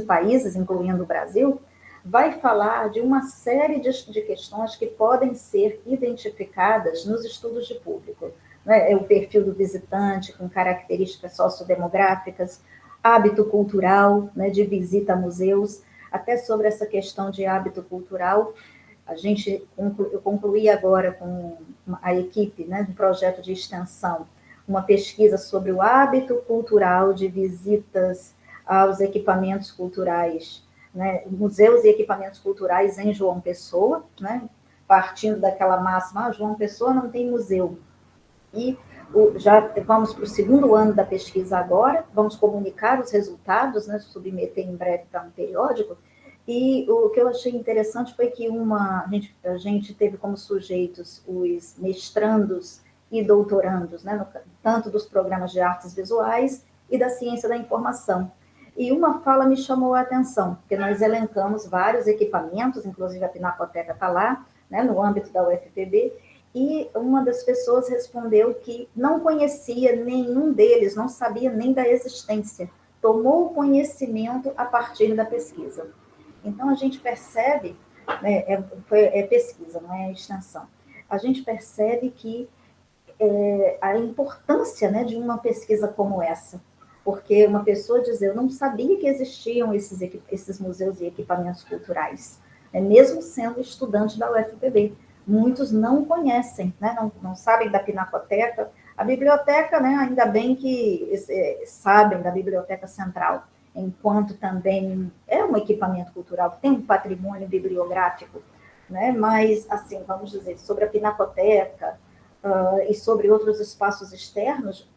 países, incluindo o Brasil, vai falar de uma série de questões que podem ser identificadas nos estudos de público. Né? É o perfil do visitante, com características sociodemográficas, hábito cultural, né, de visita a museus, até sobre essa questão de hábito cultural. Eu concluí agora com a equipe, né, do projeto de extensão, uma pesquisa sobre o hábito cultural de visitas aos equipamentos culturais, né, museus e equipamentos culturais em João Pessoa, né, partindo daquela máxima, João Pessoa não tem museu. E já vamos para o segundo ano da pesquisa agora, vamos comunicar os resultados, né, submeter em breve para um periódico. E o que eu achei interessante foi que a gente teve como sujeitos os mestrandos e doutorandos, né, tanto dos programas de artes visuais e da ciência da informação. E uma fala me chamou a atenção, porque nós elencamos vários equipamentos, inclusive a Pinacoteca está lá, né, no âmbito da UFPB, e uma das pessoas respondeu que não conhecia nenhum deles, não sabia nem da existência, tomou o conhecimento a partir da pesquisa. Então, a gente percebe, né, é pesquisa, não é extensão, a gente percebe que a importância, né, de uma pesquisa como essa, porque uma pessoa dizer, eu não sabia que existiam esses museus e equipamentos culturais, né, mesmo sendo estudante da UFPB. Muitos não conhecem, né, não sabem da Pinacoteca, a biblioteca, né, ainda bem que sabem da Biblioteca Central, enquanto também é um equipamento cultural, tem um patrimônio bibliográfico, né, mas, assim, vamos dizer, sobre a Pinacoteca, e sobre outros espaços externos,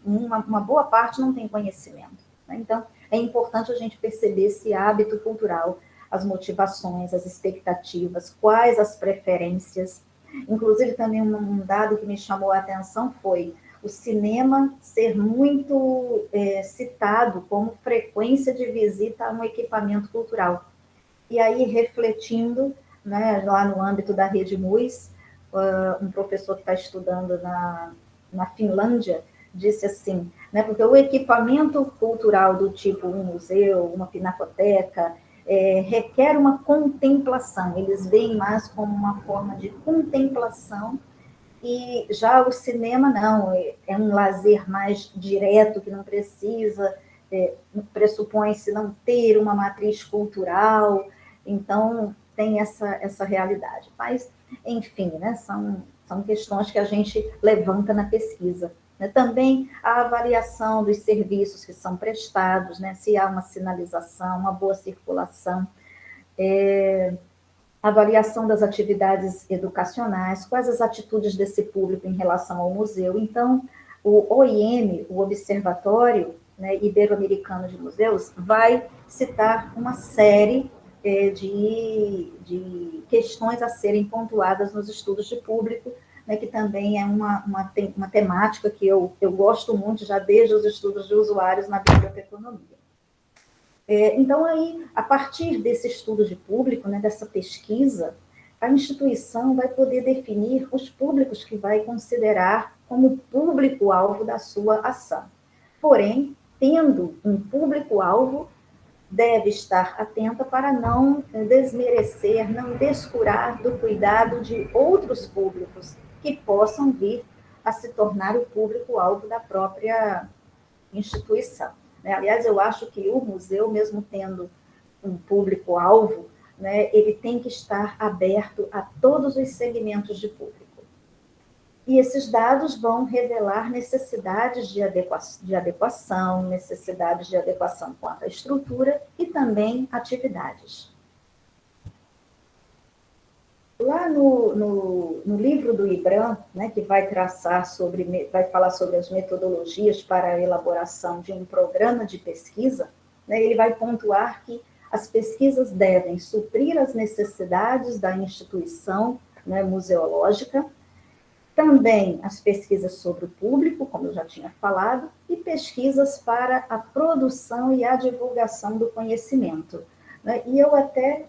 uma boa parte não tem conhecimento. Né? Então, é importante a gente perceber esse hábito cultural, as motivações, as expectativas, quais as preferências. Inclusive, também um dado que me chamou a atenção foi o cinema ser muito citado como frequência de visita a um equipamento cultural. E aí, refletindo, né, lá no âmbito da Rede MUS, um professor que está estudando na Finlândia, disse assim, né, porque o equipamento cultural do tipo um museu, uma pinacoteca, requer uma contemplação, eles veem mais como uma forma de contemplação, e já o cinema não, é um lazer mais direto, que não precisa, pressupõe-se não ter uma matriz cultural, então tem essa realidade. Mas, enfim, né, são questões que a gente levanta na pesquisa. Né? Também a avaliação dos serviços que são prestados, né, se há uma sinalização, uma boa circulação, avaliação das atividades educacionais, quais as atitudes desse público em relação ao museu. Então, o OIM, o Observatório, né, Ibero-Americano de Museus, vai citar uma série de questões a serem pontuadas nos estudos de público, né, que também é uma temática que eu gosto muito, já desde os estudos de usuários na biblioteconomia. Então, aí, a partir desse estudo de público, né, dessa pesquisa, a instituição vai poder definir os públicos que vai considerar como público-alvo da sua ação. Porém, tendo um público-alvo, deve estar atenta para não desmerecer, não descurar do cuidado de outros públicos que possam vir a se tornar o público-alvo da própria instituição. Né? Aliás, eu acho que o museu, mesmo tendo um público-alvo, né, ele tem que estar aberto a todos os segmentos de público. E esses dados vão revelar necessidades de adequação, necessidades de adequação quanto à estrutura e também atividades. Lá no livro do IBRAM, né, que vai falar sobre as metodologias para a elaboração de um programa de pesquisa, né, ele vai pontuar que as pesquisas devem suprir as necessidades da instituição, né, museológica, também as pesquisas sobre o público, como eu já tinha falado, e pesquisas para a produção e a divulgação do conhecimento, né? E eu até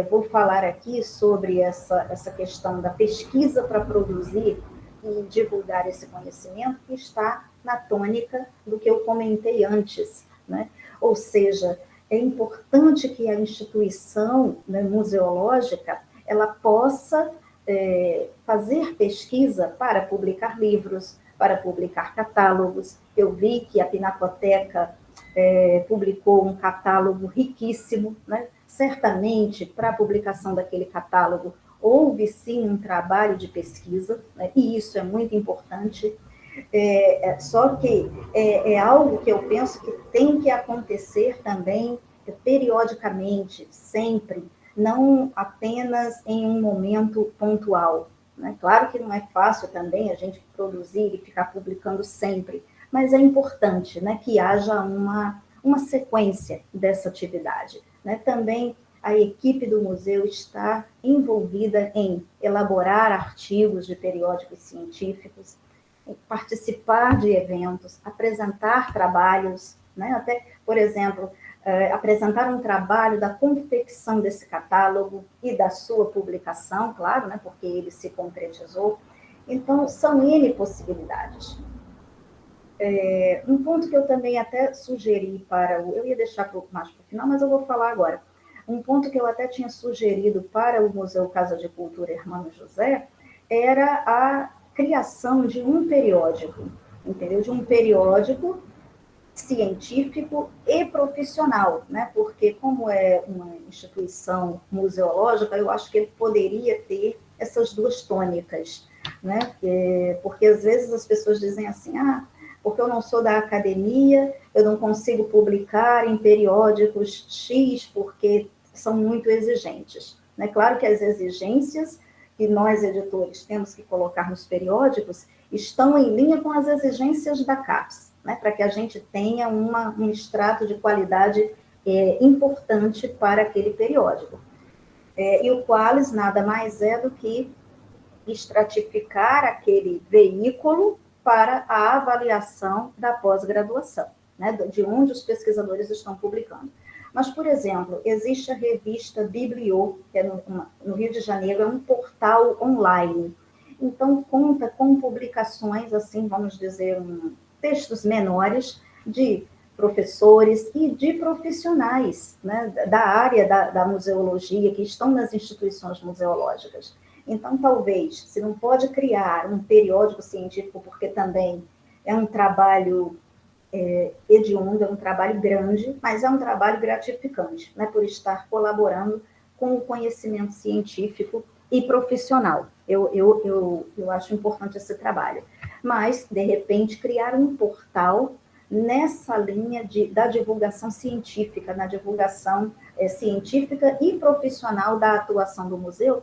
vou falar aqui sobre essa questão da pesquisa para produzir e divulgar esse conhecimento, que está na tônica do que eu comentei antes, né? Ou seja, é importante que a instituição, né, museológica, ela possa fazer pesquisa para publicar livros, para publicar catálogos. Eu vi que a Pinacoteca publicou um catálogo riquíssimo, né? Certamente, para a publicação daquele catálogo, houve sim um trabalho de pesquisa, né? E isso é muito importante. Só que é algo que eu penso que tem que acontecer também periodicamente, sempre, não apenas em um momento pontual, né? Claro que não é fácil também a gente produzir e ficar publicando sempre, mas é importante, né, que haja uma sequência dessa atividade, né? Também a equipe do museu está envolvida em elaborar artigos de periódicos científicos, participar de eventos, apresentar trabalhos, né? Até, por exemplo, apresentar um trabalho da confecção desse catálogo e da sua publicação, claro, né? Porque ele se concretizou. Então, são N possibilidades. Um ponto que eu também até sugeri eu ia deixar mais para o final, mas eu vou falar agora. Um ponto que eu até tinha sugerido para o Museu Casa de Cultura Hermano José era a criação de um periódico, entendeu? De um periódico científico e profissional, né? Porque como é uma instituição museológica, eu acho que ele poderia ter essas duas tônicas, né? Porque às vezes as pessoas dizem assim, porque eu não sou da academia, eu não consigo publicar em periódicos X, porque são muito exigentes, né? Claro que as exigências que nós, editores, temos que colocar nos periódicos estão em linha com as exigências da CAPES, né? Para que a gente tenha um extrato de qualidade importante para aquele periódico. E o Qualis nada mais é do que estratificar aquele veículo para a avaliação da pós-graduação, né? De onde os pesquisadores estão publicando. Mas, por exemplo, existe a revista Biblio, que é no Rio de Janeiro, é um portal online. Então, conta com publicações, assim, vamos dizer, textos menores de professores e de profissionais, né, da área da museologia, que estão nas instituições museológicas. Então, talvez, se não pode criar um periódico científico, porque também é um trabalho hediondo, é um trabalho grande, mas é um trabalho gratificante, né, por estar colaborando com o conhecimento científico e profissional. Eu acho importante esse trabalho. Mas, de repente, criar um portal nessa linha da divulgação científica, na divulgação científica e profissional da atuação do museu,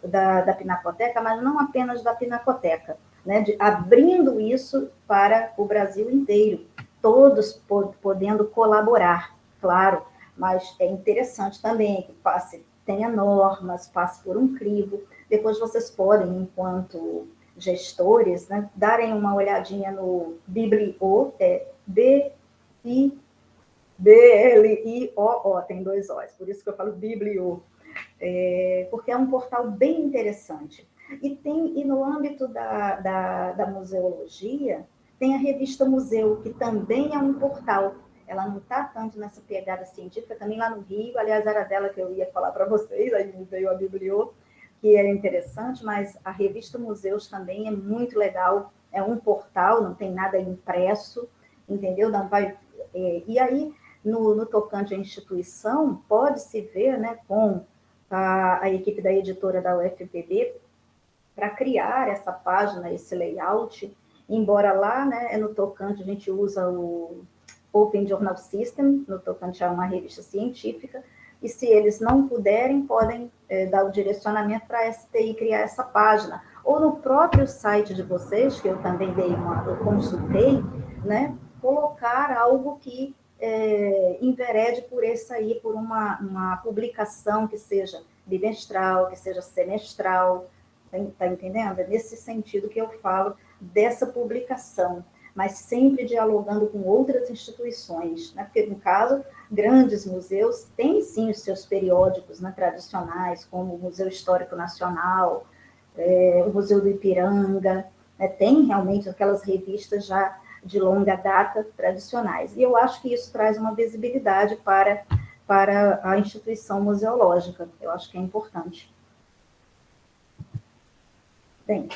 da Pinacoteca, mas não apenas da Pinacoteca, né, abrindo isso para o Brasil inteiro, todos podendo colaborar, claro, mas é interessante também que tenha normas, passe por um crivo. Depois vocês podem, enquanto gestores, né, darem uma olhadinha no Biblio, B-I-B-L-I-O-O, tem 2 O's, por isso que eu falo Biblio, porque é um portal bem interessante. E no âmbito da museologia, tem a revista Museu, que também é um portal. Ela não está tanto nessa pegada científica, também lá no Rio, aliás, era dela que eu ia falar para vocês, aí me veio a Biblio, que é interessante, mas a revista Museus também é muito legal, é um portal, não tem nada impresso, entendeu? Não vai, e aí, no tocante à instituição, pode-se ver, né, com a equipe da editora da UFPB, para criar essa página, esse layout, embora lá, né, no tocante, a gente usa o Open Journal System, no tocante a uma revista científica, e se eles não puderem, podem dar o direcionamento para a STI criar essa página, ou no próprio site de vocês, que eu também eu consultei, né, colocar algo que enverede por por uma publicação que seja bimestral, que seja semestral, tá entendendo? É nesse sentido que eu falo dessa publicação, mas sempre dialogando com outras instituições, né? Porque, no caso, grandes museus têm, sim, os seus periódicos, né, tradicionais, como o Museu Histórico Nacional, o Museu do Ipiranga, né, tem realmente aquelas revistas já de longa data tradicionais. E eu acho que isso traz uma visibilidade para a instituição museológica. Eu acho que é importante. Bem,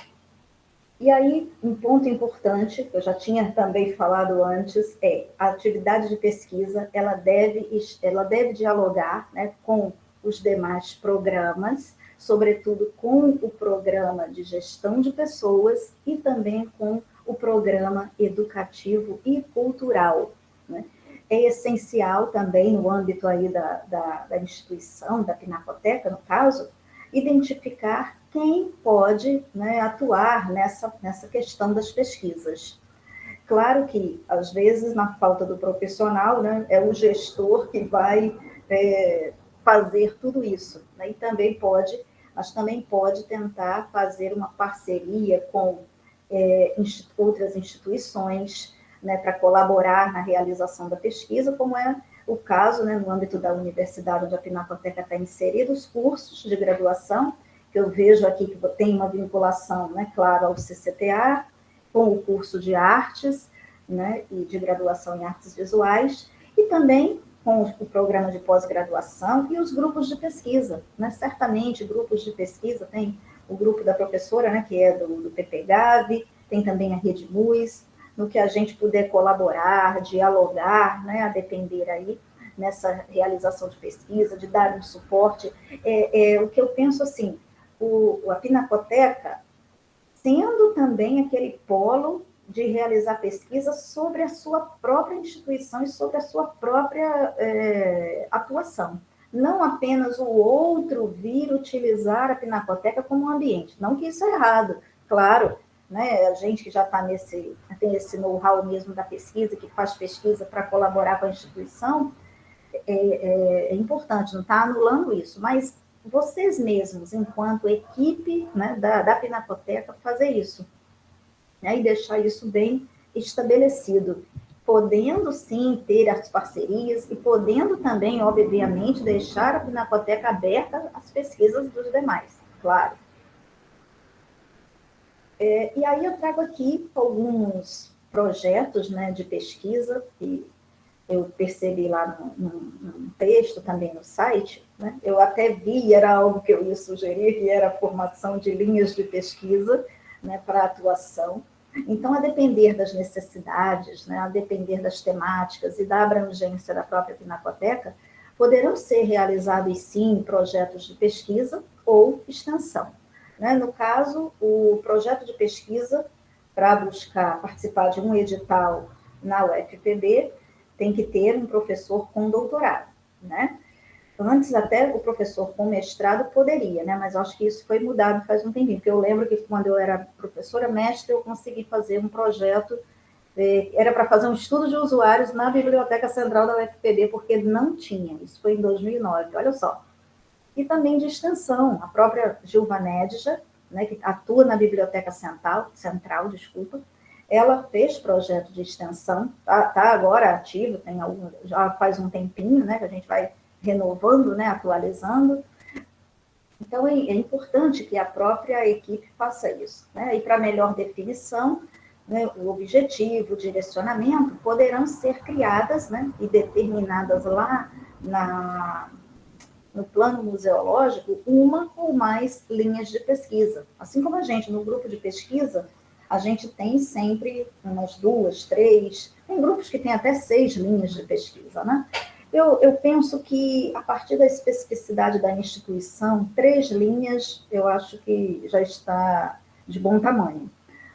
e aí, um ponto importante, que eu já tinha também falado antes, a atividade de pesquisa, ela deve dialogar, né, com os demais programas, sobretudo com o programa de gestão de pessoas e também com o programa educativo e cultural, né? É essencial também, no âmbito aí da instituição, da Pinacoteca, no caso, identificar quem pode, né, atuar nessa questão das pesquisas. Claro que, às vezes, na falta do profissional, né, é o gestor que vai fazer tudo isso, né, mas também pode tentar fazer uma parceria com outras instituições, né, para colaborar na realização da pesquisa, como é o caso, né, no âmbito da universidade onde a Pinacoteca está inserida, os cursos de graduação, que eu vejo aqui que tem uma vinculação, né, claro, ao CCTA, com o curso de artes, né, e de graduação em artes visuais, e também com o programa de pós-graduação e os grupos de pesquisa, né, certamente grupos de pesquisa, tem o grupo da professora, né, que é do PPGAV, tem também a Rede MUS, no que a gente puder colaborar, dialogar, né, a depender aí, nessa realização de pesquisa, de dar um suporte. O que eu penso assim, a Pinacoteca, sendo também aquele polo de realizar pesquisa sobre a sua própria instituição e sobre a sua própria atuação. Não apenas o outro vir utilizar a Pinacoteca como um ambiente. Não que isso é errado, claro, né? A gente que já tem esse know-how mesmo da pesquisa, que faz pesquisa para colaborar com a instituição, é importante, não está anulando isso, mas vocês mesmos, enquanto equipe, né, da Pinacoteca, fazer isso, né, e deixar isso bem estabelecido, podendo sim ter as parcerias e podendo também, obviamente, deixar a Pinacoteca aberta às pesquisas dos demais, claro. E aí eu trago aqui alguns projetos, né, de pesquisa que eu percebi lá num texto também no site, né? Eu até vi, era algo que eu ia sugerir, que era a formação de linhas de pesquisa, né, para atuação. Então, a depender das necessidades, né, a depender das temáticas e da abrangência da própria Pinacoteca, poderão ser realizados, sim, projetos de pesquisa ou extensão. Né? No caso, o projeto de pesquisa, para buscar participar de um edital na UFPB, tem que ter um professor com doutorado, né? Antes até o professor com mestrado poderia, né? Mas eu acho que isso foi mudado faz um tempinho, porque eu lembro que quando eu era professora mestre, eu consegui fazer um projeto, era para fazer um estudo de usuários na Biblioteca Central da UFPB, porque não tinha, isso foi em 2009, olha só. E também de extensão, a própria Gilva Nédja, né, que atua na Biblioteca Central, ela fez projeto de extensão, tá agora ativo, já faz um tempinho, né, que a gente vai renovando, né, atualizando. Então, é importante que a própria equipe faça isso, né, e para melhor definição, né, o objetivo, o direcionamento, poderão ser criadas, né, e determinadas lá no plano museológico, uma ou mais linhas de pesquisa. Assim como a gente, no grupo de pesquisa, a gente tem sempre umas 2, 3, tem grupos que têm até 6 linhas de pesquisa, né? Eu penso que, a partir da especificidade da instituição, 3 linhas, eu acho que já está de bom tamanho.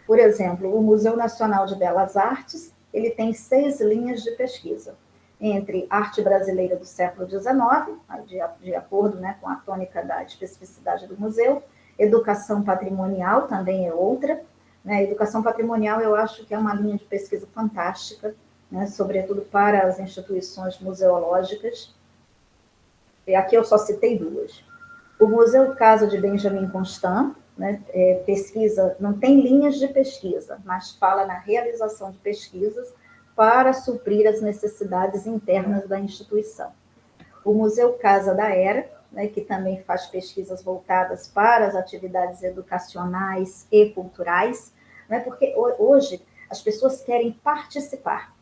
Por exemplo, o Museu Nacional de Belas Artes, ele tem 6 linhas de pesquisa, entre arte brasileira do século XIX, de acordo, né, com a tônica da especificidade do museu, educação patrimonial também é outra, né, educação patrimonial eu acho que é uma linha de pesquisa fantástica, né, sobretudo para as instituições museológicas. E aqui eu só citei duas. O Museu Casa de Benjamin Constant, né, pesquisa, não tem linhas de pesquisa, mas fala na realização de pesquisas para suprir as necessidades internas da instituição. O Museu Casa da Era, né, que também faz pesquisas voltadas para as atividades educacionais e culturais, né, porque hoje as pessoas querem participar,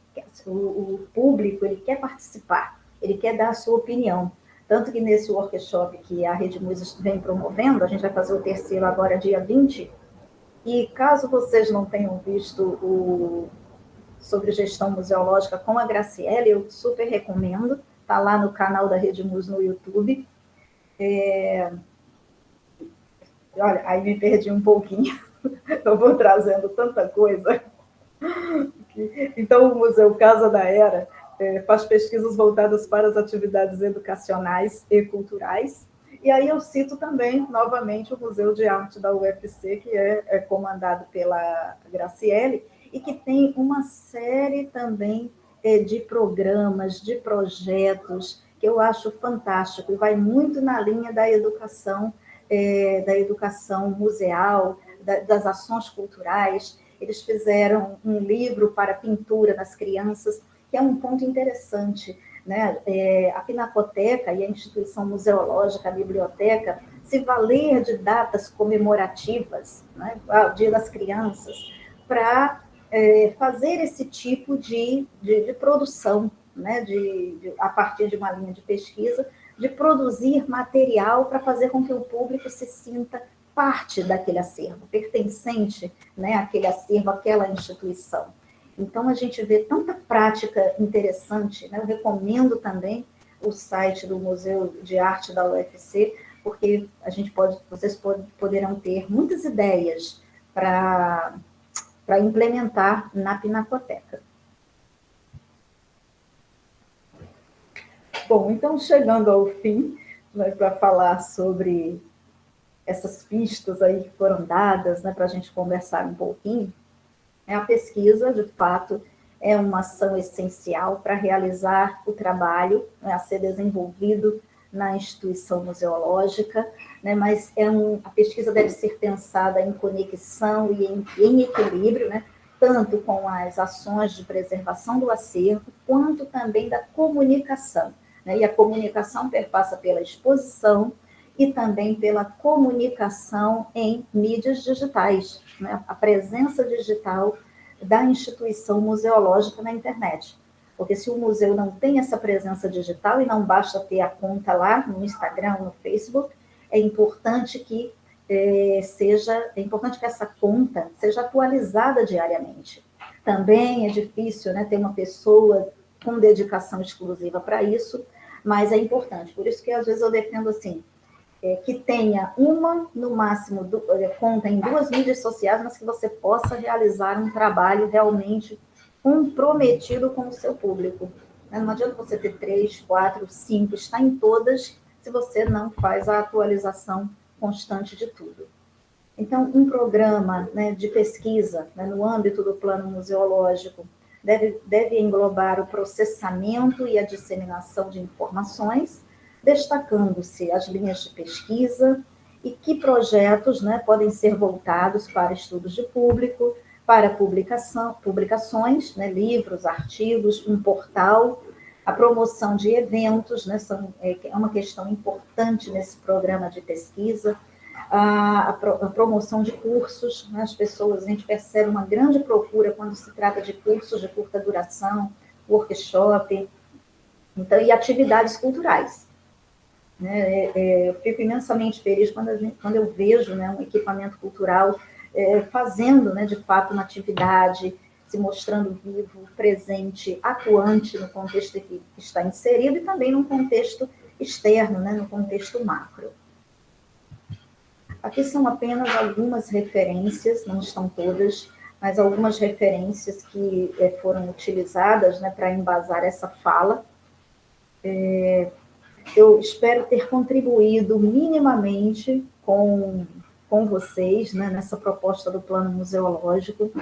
o público ele quer participar, ele quer dar a sua opinião. Tanto que nesse workshop que a Rede Museu vem promovendo, a gente vai fazer o terceiro agora, dia 20, e caso vocês não tenham visto o sobre gestão museológica com a Graciele, eu super recomendo, está lá no canal da Rede Museu no YouTube. Olha, aí me perdi um pouquinho, eu vou trazendo tanta coisa. Então, o Museu Casa da Era faz pesquisas voltadas para as atividades educacionais e culturais. E aí eu cito também, novamente, o Museu de Arte da UFC, que é comandado pela Graciele, e que tem uma série também de programas, de projetos, que eu acho fantástico, e vai muito na linha da educação museal, das ações culturais. Eles fizeram um livro para pintura das crianças, que é um ponto interessante, né? A Pinacoteca e a instituição museológica, a biblioteca, se valer de datas comemorativas, né? O Dia das Crianças, para fazer esse tipo de produção, né? A partir de uma linha de pesquisa, de produzir material para fazer com que o público se sinta parte daquele acervo, pertencente, né, àquele acervo, àquela instituição. Então, a gente vê tanta prática interessante, né? Eu recomendo também o site do Museu de Arte da UFC, porque vocês poderão ter muitas ideias para implementar na Pinacoteca. Bom, então, chegando ao fim, né, para falar sobre essas pistas aí que foram dadas, né, para a gente conversar um pouquinho, a pesquisa, de fato, é uma ação essencial para realizar o trabalho, né, a ser desenvolvido na instituição museológica, né, mas a pesquisa deve ser pensada em conexão e em equilíbrio, né, tanto com as ações de preservação do acervo, quanto também da comunicação, né, e a comunicação perpassa pela exposição, e também pela comunicação em mídias digitais, né? A presença digital da instituição museológica na internet. Porque se o museu não tem essa presença digital, e não basta ter a conta lá no Instagram, no Facebook, é importante que essa conta seja atualizada diariamente. Também é difícil, né, ter uma pessoa com dedicação exclusiva para isso, mas é importante. Por isso que às vezes eu defendo assim, que tenha no máximo, conta em 2 mídias sociais, mas que você possa realizar um trabalho realmente comprometido com o seu público. Não adianta você ter 3, 4, 5, estar em todas, se você não faz a atualização constante de tudo. Então, um programa, né, de pesquisa, né, no âmbito do plano museológico deve englobar o processamento e a disseminação de informações, destacando-se as linhas de pesquisa e que projetos, né, podem ser voltados para estudos de público, para publicações, né, livros, artigos, um portal, a promoção de eventos, né, é uma questão importante nesse programa de pesquisa, a promoção de cursos, né, a gente percebe uma grande procura quando se trata de cursos de curta duração, workshop, então, e atividades culturais. Eu fico imensamente feliz quando eu vejo, né, um equipamento cultural fazendo, né, de fato, uma atividade, se mostrando vivo, presente, atuante no contexto que está inserido e também no contexto externo, né, no contexto macro. Aqui são apenas algumas referências, não estão todas, mas algumas referências que foram utilizadas, né, para embasar essa fala. Eu espero ter contribuído minimamente com vocês, né, nessa proposta do plano museológico.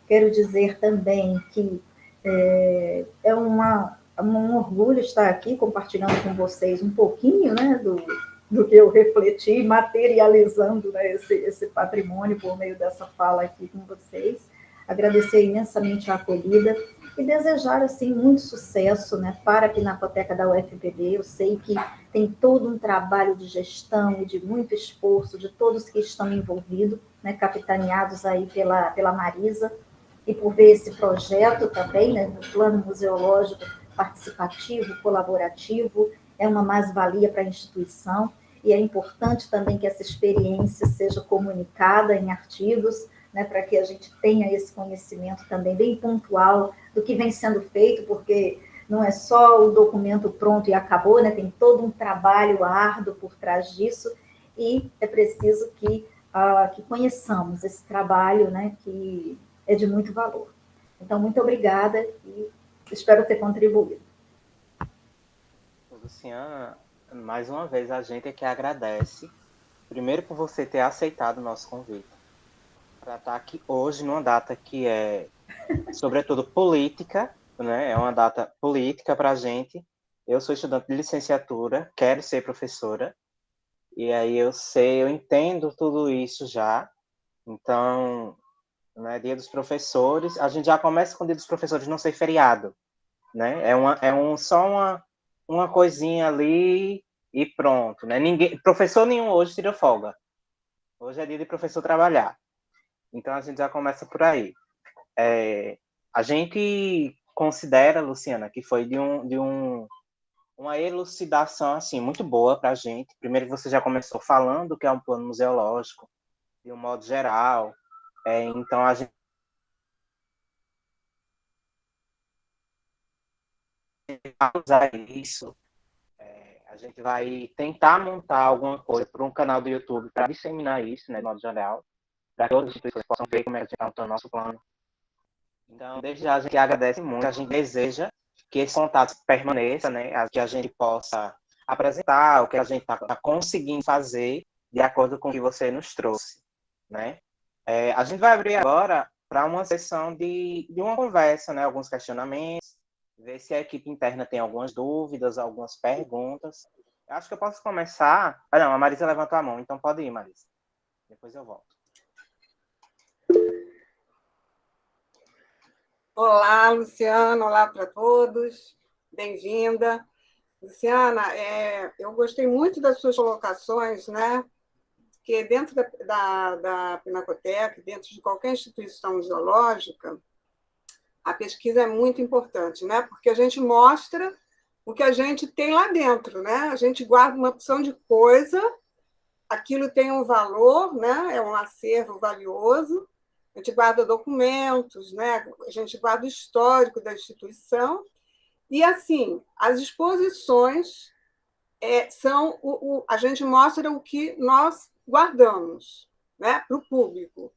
Quero dizer também que É um orgulho estar aqui compartilhando com vocês um pouquinho, né, do que eu refleti, materializando, né, esse patrimônio por meio dessa fala aqui com vocês. Agradecer imensamente a acolhida e desejar, assim, muito sucesso, né, para a Pinacoteca da UFPB. Eu sei que tem todo um trabalho de gestão e de muito esforço de todos que estão envolvidos, né, capitaneados aí pela Marisa, e por ver esse projeto também, né, no plano museológico participativo, colaborativo, é uma mais-valia para a instituição, e é importante também que essa experiência seja comunicada em artigos, né, para que a gente tenha esse conhecimento também bem pontual do que vem sendo feito, porque não é só o documento pronto e acabou, né, tem todo um trabalho árduo por trás disso, e é preciso que conheçamos esse trabalho, né, que é de muito valor. Então, muito obrigada e espero ter contribuído. Luciana, mais uma vez a gente é que agradece, primeiro por você ter aceitado o nosso convite, para estar aqui hoje numa data que é, sobretudo, política, né? É uma data política para a gente. Eu sou estudante de licenciatura, quero ser professora, e aí eu entendo tudo isso já. Então, né, Dia dos Professores, a gente já começa com o Dia dos Professores não ser feriado, né? Só uma coisinha ali e pronto, né? Professor nenhum hoje tira folga. Hoje é dia de professor trabalhar. Então a gente já começa por aí. A gente considera, Luciana, que foi uma elucidação assim muito boa para a gente. Primeiro você já começou falando que é um plano museológico, de um modo geral. Então a gente vai usar isso. A gente vai tentar montar alguma coisa para um canal do YouTube para disseminar isso, né, de modo geral, para que outras pessoas possam ver como é que a gente está montando o nosso plano. Então, desde já, a gente agradece muito, a gente deseja que esse contato permaneça, né, que a gente possa apresentar o que a gente está conseguindo fazer de acordo com o que você nos trouxe, né? A gente vai abrir agora para uma sessão de uma conversa, né, alguns questionamentos, ver se a equipe interna tem algumas dúvidas, algumas perguntas. Eu acho que eu posso começar. Ah, não, a Marisa levantou a mão, então pode ir, Marisa. Depois eu volto. Olá, Luciana, olá para todos, bem-vinda. Luciana, eu gostei muito das suas colocações, né? Que dentro da Pinacoteca, dentro de qualquer instituição museológica, a pesquisa é muito importante, né? Porque a gente mostra o que a gente tem lá dentro, né? A gente guarda uma opção de coisa, aquilo tem um valor, né? É um acervo valioso, a gente guarda documentos, né? A gente guarda o histórico da instituição, e, assim, as exposições são a gente mostra o que nós guardamos, né? Para o público.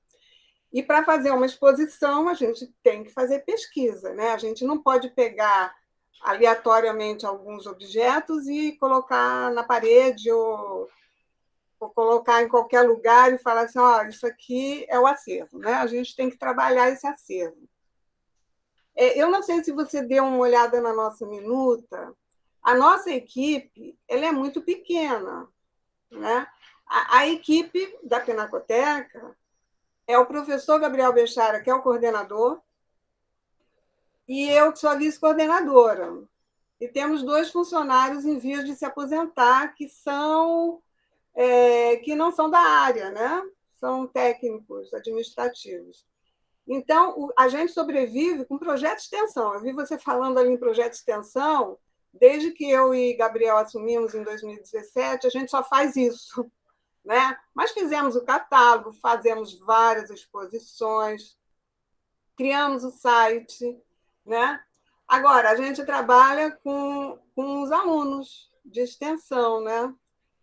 E, para fazer uma exposição, a gente tem que fazer pesquisa, né? A gente não pode pegar aleatoriamente alguns objetos e colocar na parede ou colocar em qualquer lugar e falar assim, isso aqui é o acervo, né? A gente tem que trabalhar esse acervo. Eu não sei se você deu uma olhada na nossa minuta, a nossa equipe ela é muito pequena, né? A equipe da Pinacoteca é o professor Gabriel Bechara, que é o coordenador, e eu, que sou a vice-coordenadora. E temos 2 funcionários em vias de se aposentar, que não são da área, né? São técnicos administrativos. Então, a gente sobrevive com projeto de extensão. Eu vi você falando ali em projeto de extensão, desde que eu e Gabriel assumimos em 2017, a gente só faz isso, né? Mas fizemos o catálogo, fazemos várias exposições, criamos o site, né? Agora, a gente trabalha com os alunos de extensão, né?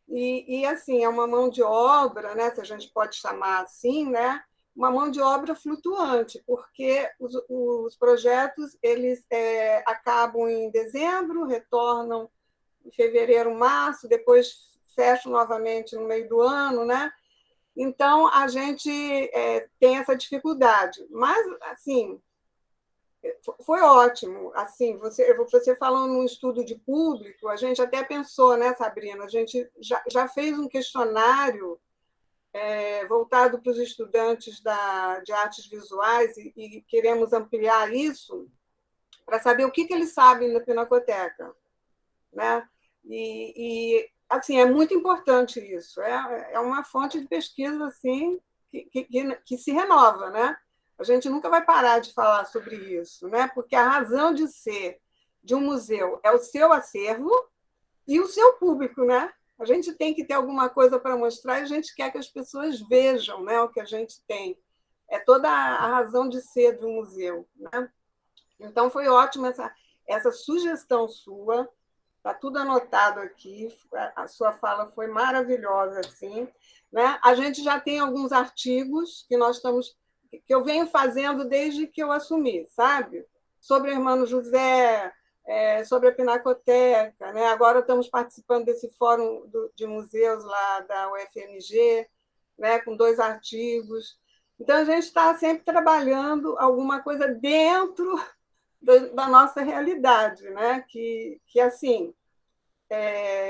E assim, é uma mão de obra, né, se a gente pode chamar assim, né, uma mão de obra flutuante, porque os projetos eles acabam em dezembro, retornam em fevereiro, março, depois fecham novamente no meio do ano, né? Então, a gente tem essa dificuldade. Mas, assim, foi ótimo. Assim, você falando num estudo de público, a gente até pensou, né, Sabrina? A gente já fez um questionário voltado para os estudantes de artes visuais e queremos ampliar isso para saber o que eles sabem na Pinacoteca, né? Assim, é muito importante isso. É uma fonte de pesquisa assim que se renova, né? A gente nunca vai parar de falar sobre isso, né? Porque a razão de ser de um museu é o seu acervo e o seu público, né? A gente tem que ter alguma coisa para mostrar e a gente quer que as pessoas vejam, né, o que a gente tem. É toda a razão de ser do museu, né? Então, foi ótima essa sugestão sua, está tudo anotado aqui, a sua fala foi maravilhosa, assim, né? A gente já tem alguns artigos que eu venho fazendo desde que eu assumi, sabe? Sobre o Hermano José, sobre a Pinacoteca, né? Agora estamos participando desse fórum de museus lá da UFMG, né? Com 2 artigos. Então, a gente está sempre trabalhando alguma coisa dentro da nossa realidade, né? Que assim,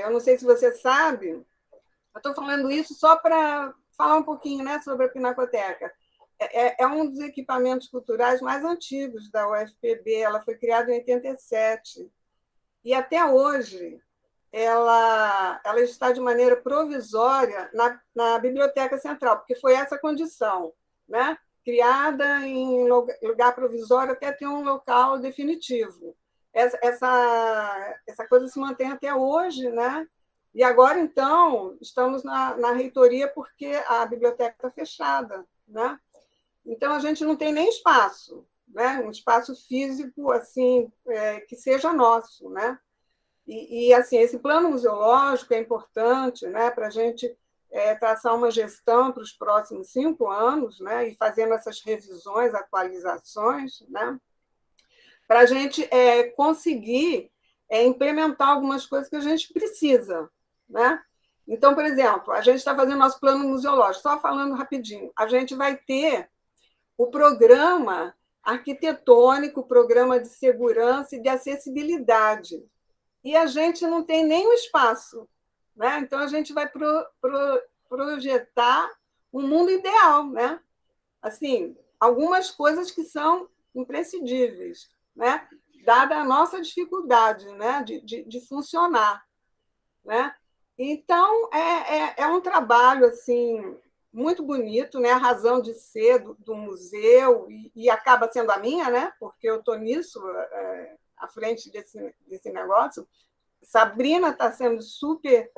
eu não sei se você sabe, eu estou falando isso só para falar um pouquinho, né, sobre a Pinacoteca. É um dos equipamentos culturais mais antigos da UFPB, ela foi criada em 87, e até hoje ela está de maneira provisória na Biblioteca Central, porque foi essa condição, né? Criada em lugar provisório até ter um local definitivo. Essa coisa se mantém até hoje, né? E agora, então, estamos na reitoria porque a biblioteca está fechada, né? Então, a gente não tem nem espaço, né? Um espaço físico assim que seja nosso, né? Assim, esse plano museológico é importante, né, para a gente traçar uma gestão para os próximos 5 anos, né, e fazendo essas revisões, atualizações, né, para a gente conseguir implementar algumas coisas que a gente precisa, né? Então, por exemplo, a gente está fazendo nosso plano museológico, só falando rapidinho, a gente vai ter o programa arquitetônico, o programa de segurança e de acessibilidade, e a gente não tem nem o espaço, né? Então, a gente vai projetar um mundo ideal, né? Assim, algumas coisas que são imprescindíveis, né? Dada a nossa dificuldade, né? de funcionar, né? Então, é um trabalho assim muito bonito, né? A razão de ser do museu, e acaba sendo a minha, né? Porque eu estou nisso, à frente desse negócio. Sabrina está sendo super...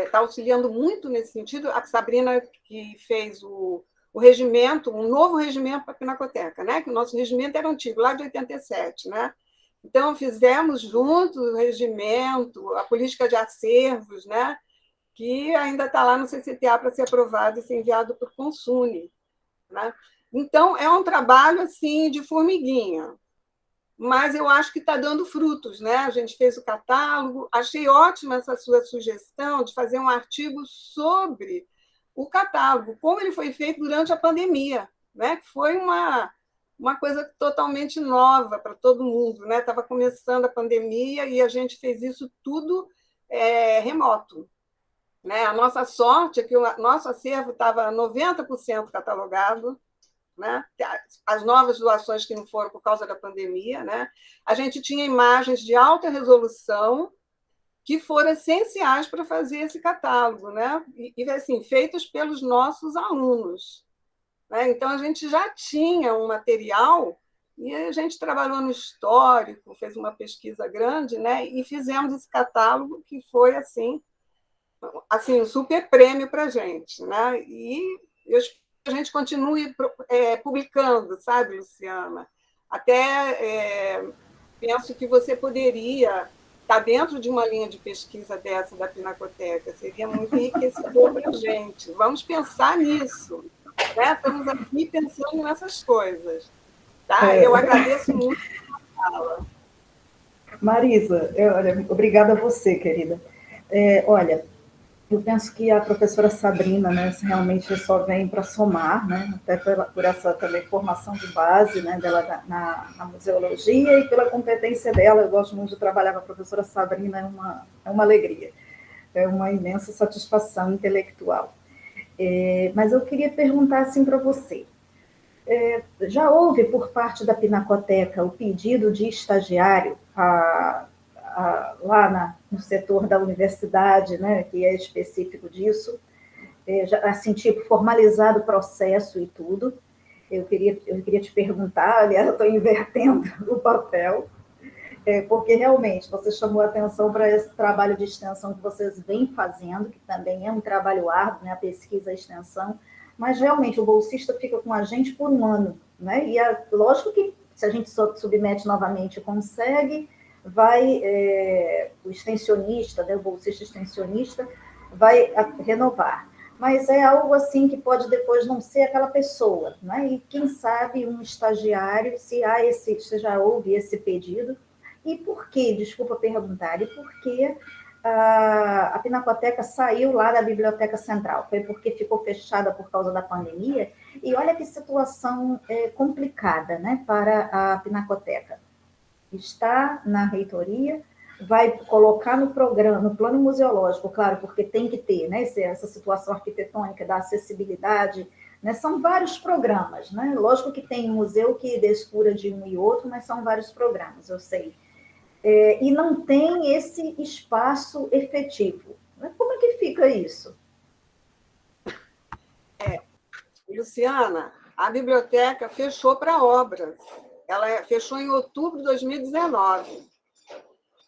está auxiliando muito nesse sentido. A Sabrina que fez o regimento, um novo regimento para a Pinacoteca, né? Que o nosso regimento era antigo, lá de 87, né? Então, fizemos juntos o regimento, a política de acervos, né? Que ainda está lá no CCTA para ser aprovado e ser enviado por Consune, né? Então, é um trabalho assim de formiguinha, mas eu acho que está dando frutos, né? A gente fez o catálogo, achei ótima essa sua sugestão de fazer um artigo sobre o catálogo, como ele foi feito durante a pandemia, né? Que foi uma coisa totalmente nova para todo mundo, né? Estava começando a pandemia e a gente fez isso tudo remoto, né? A nossa sorte é que o nosso acervo estava 90% catalogado, né? As novas doações que não foram por causa da pandemia, né? A gente tinha imagens de alta resolução que foram essenciais para fazer esse catálogo, né? E assim, feitos pelos nossos alunos, né? Então, a gente já tinha um material e a gente trabalhou no histórico, fez uma pesquisa grande, né? E fizemos esse catálogo que foi assim um super prêmio para a gente, né? E eu espero que a gente continue publicando, sabe, Luciana? Até penso que você poderia estar dentro de uma linha de pesquisa dessa da Pinacoteca, seria muito enriquecedor para a gente. Vamos pensar nisso, né? Estamos aqui pensando nessas coisas. Tá? Eu agradeço muito a fala. Marisa, olha, obrigada a você, querida. Olha, Eu penso que a professora Sabrina, né, realmente só vem para somar, né, até por essa também formação de base, né, dela na museologia e pela competência dela. Eu gosto muito de trabalhar com a professora Sabrina, é uma alegria, é uma imensa satisfação intelectual. Mas eu queria perguntar assim para você, já houve por parte da Pinacoteca o pedido de estagiário lá no setor da universidade, né, que é específico disso, assim, tipo, formalizado o processo e tudo? Eu queria te perguntar, aliás, eu estou invertendo o papel, porque realmente você chamou a atenção para esse trabalho de extensão que vocês vêm fazendo, que também é um trabalho árduo, né, a pesquisa e a extensão, mas realmente o bolsista fica com a gente por um ano, né? E lógico que se a gente submete novamente e consegue, o extensionista, né, o bolsista extensionista, vai renovar. Mas é algo assim que pode depois não ser aquela pessoa, né? E quem sabe um estagiário, se já houve esse pedido, e por quê? Desculpa perguntar, e por que a Pinacoteca saiu lá da Biblioteca Central? Foi porque ficou fechada por causa da pandemia? E olha que situação complicada, né, para a Pinacoteca. Está na reitoria, vai colocar no programa, no plano museológico, claro, porque tem que ter, né, essa situação arquitetônica da acessibilidade, né, são vários programas, né, lógico que tem museu que descura de um e outro, mas são vários programas, eu sei. E não tem esse espaço efetivo. Como é que fica isso? Luciana, a biblioteca fechou para obras. Ela fechou em outubro de 2019.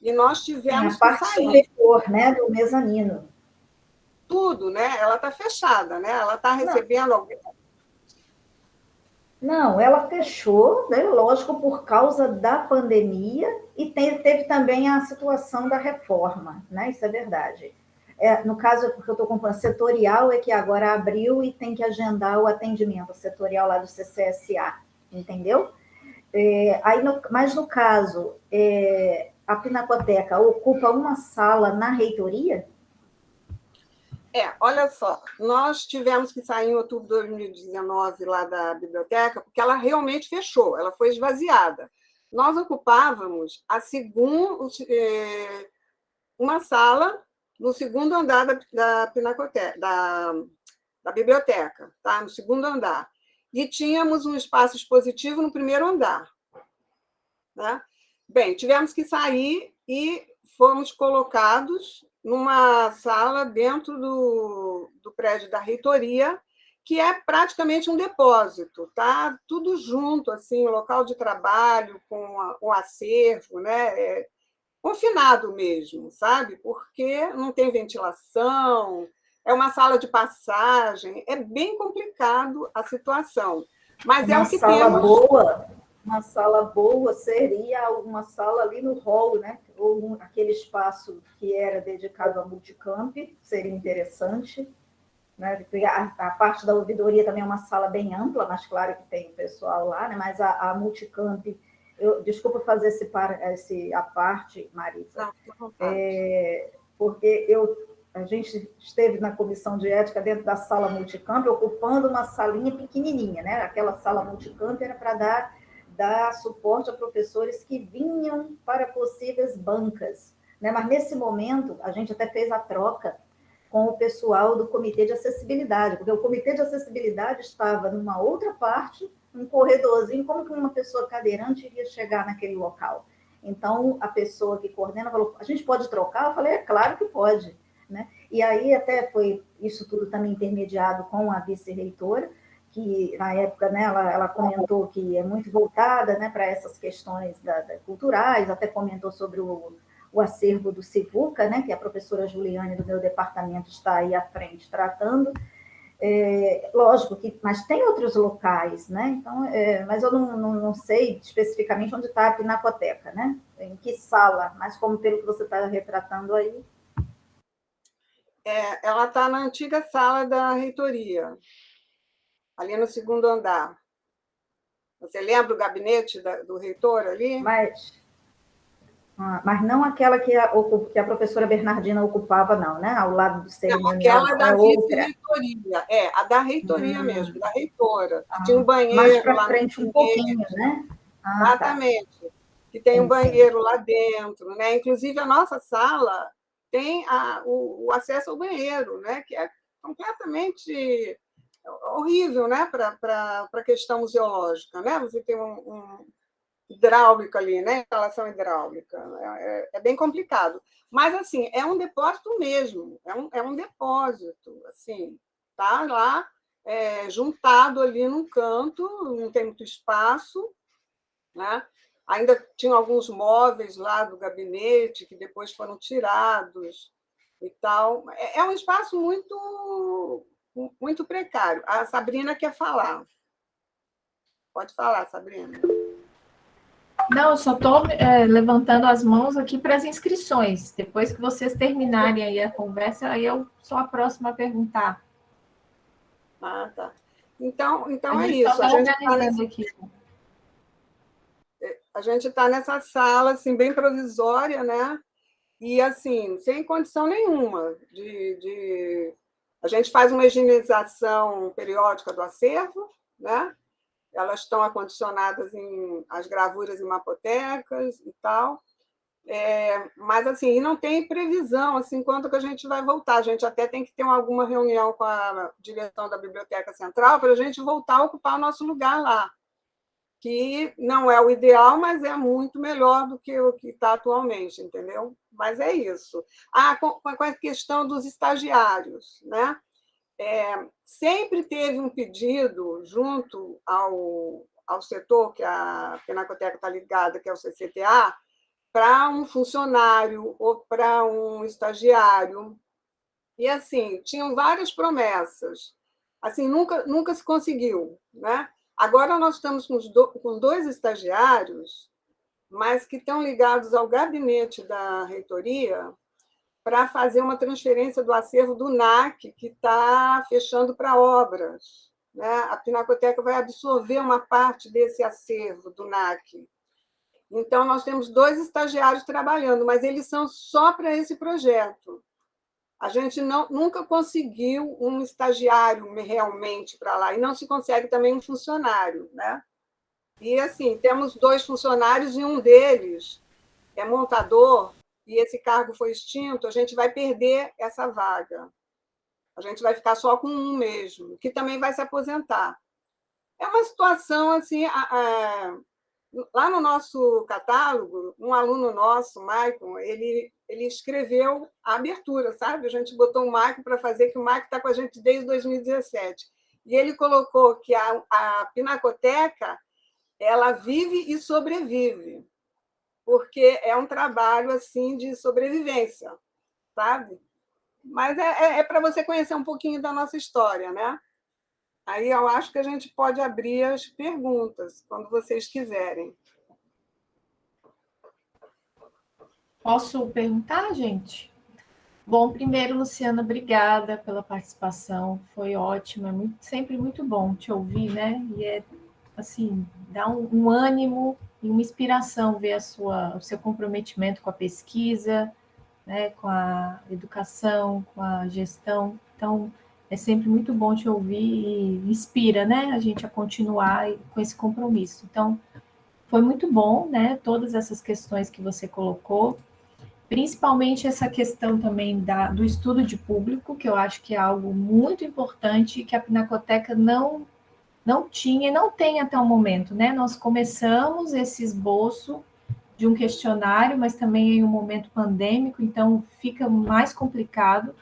E nós tivemos a parte superior, né, do mezanino. Tudo, né? Ela está fechada, né? Ela está recebendo alguém. Não, ela fechou, né, lógico, por causa da pandemia, e teve também a situação da reforma, né? Isso é verdade. No caso, porque eu estou com setorial, é que agora abriu e tem que agendar o atendimento, setorial lá do CCSA, entendeu? Mas no caso, a Pinacoteca ocupa uma sala na reitoria? Olha só, nós tivemos que sair em outubro de 2019 lá da biblioteca, porque ela realmente fechou, ela foi esvaziada. Nós ocupávamos uma sala no segundo andar da Pinacoteca, da biblioteca, tá? No segundo andar. E tínhamos um espaço expositivo no primeiro andar. Né? Bem, tivemos que sair e fomos colocados numa sala dentro do prédio da reitoria, que é praticamente um depósito, tá? Tudo junto, assim, o local de trabalho com o acervo, né? Confinado mesmo, sabe? Porque não tem ventilação, é uma sala de passagem, é bem complicado a situação. Mas é o que temos. Uma sala boa seria uma sala ali no hall, né? Ou aquele espaço que era dedicado a multicamp, seria interessante. Né? A parte da ouvidoria também é uma sala bem ampla, mas claro que tem pessoal lá, né? Mas a multicamp, desculpa fazer a parte, Marisa, porque a gente esteve na comissão de ética dentro da sala multicamp, ocupando uma salinha pequenininha, né? Aquela sala multicamp era para dar suporte a professores que vinham para possíveis bancas, né? Mas nesse momento a gente até fez a troca com o pessoal do Comitê de Acessibilidade, porque o Comitê de Acessibilidade estava numa outra parte, um corredorzinho, como que uma pessoa cadeirante iria chegar naquele local? Então, a pessoa que coordena falou, a gente pode trocar? Eu falei, é claro que pode. Né? E aí até foi isso tudo também intermediado com a vice-reitora, que na época, né, ela comentou que é muito voltada, né, para essas questões culturais, até comentou sobre o acervo do Civuca, né, que a professora Juliane do meu departamento está aí à frente tratando. Lógico que, mas tem outros locais, né? Então, mas eu não sei especificamente onde está a Pinacoteca, né? Em que sala, mas como pelo que você está retratando aí. Ela está na antiga sala da reitoria, ali no segundo andar. Você lembra o gabinete do reitor ali? Mas não aquela que a professora Bernardina ocupava, não, né? Ao lado do Não, cerimonial, aquela não, é da outra. vice-reitoria, a da reitoria mesmo, da reitora, que tinha um Mais banheiro para lá no frente um pouquinho, né? Tá. exatamente, que tem um Sim, sim. banheiro lá dentro, né? Inclusive, a nossa sala tem o acesso ao banheiro, né? Que é completamente horrível, né? Para a questão museológica, né? Você tem um hidráulica ali, né? Instalação hidráulica. É bem complicado. Mas, assim, é um depósito mesmo, é um depósito, assim, tá lá juntado ali num canto, não tem muito espaço, né? Ainda tinha alguns móveis lá do gabinete que depois foram tirados e tal. É um espaço muito precário. A Sabrina quer falar. Pode falar, Sabrina. Não, eu só estou levantando as mãos aqui para as inscrições. Depois que vocês terminarem aí a conversa, aí eu sou a próxima a perguntar. Ah, tá. Então A é gente só isso. está organizando aqui. A gente está nessa sala assim, bem provisória, né? E assim, sem condição nenhuma A gente faz uma higienização periódica do acervo, né? Elas estão acondicionadas em as gravuras em mapotecas e tal. Mas assim, não tem previsão assim quanto que a gente vai voltar. A gente até tem que ter alguma reunião com a direção da Biblioteca Central para a gente voltar a ocupar o nosso lugar lá, que não é o ideal, mas é muito melhor do que o que está atualmente, entendeu? Mas é isso. Com a questão dos estagiários, né? Sempre teve um pedido junto ao setor que a Pinacoteca está ligada, que é o CCTA, para um funcionário ou para um estagiário. E, assim, tinham várias promessas. Assim, nunca se conseguiu, né? Agora nós estamos com 2 estagiários, mas que estão ligados ao gabinete da reitoria para fazer uma transferência do acervo do NAC, que está fechando para obras, né? A Pinacoteca vai absorver uma parte desse acervo do NAC. Então, nós temos 2 estagiários trabalhando, mas eles são só para esse projeto. A gente nunca conseguiu um estagiário realmente para lá, e não se consegue também um funcionário, né? E, assim, temos 2 funcionários e um deles é montador, e esse cargo foi extinto, a gente vai perder essa vaga. A gente vai ficar só com um mesmo, que também vai se aposentar. É uma situação, assim, lá no nosso catálogo, um aluno nosso, Maicon, ele escreveu a abertura, sabe? A gente botou o Maicon para fazer, que o Maicon está com a gente desde 2017. E ele colocou que a Pinacoteca ela vive e sobrevive, porque é um trabalho assim de sobrevivência, sabe? Mas é para você conhecer um pouquinho da nossa história, né? Aí eu acho que a gente pode abrir as perguntas, quando vocês quiserem. Posso perguntar, gente? Bom, primeiro, Luciana, obrigada pela participação, foi ótimo, sempre muito bom te ouvir, né? E assim, dá um ânimo e uma inspiração ver o seu comprometimento com a pesquisa, né, com a educação, com a gestão. Então, é sempre muito bom te ouvir e inspira, né, a gente a continuar com esse compromisso. Então, foi muito bom, né, todas essas questões que você colocou, principalmente essa questão também do estudo de público, que eu acho que é algo muito importante que a Pinacoteca não tinha e não tem até o momento, né? Nós começamos esse esboço de um questionário, mas também em um momento pandêmico, então fica mais complicado.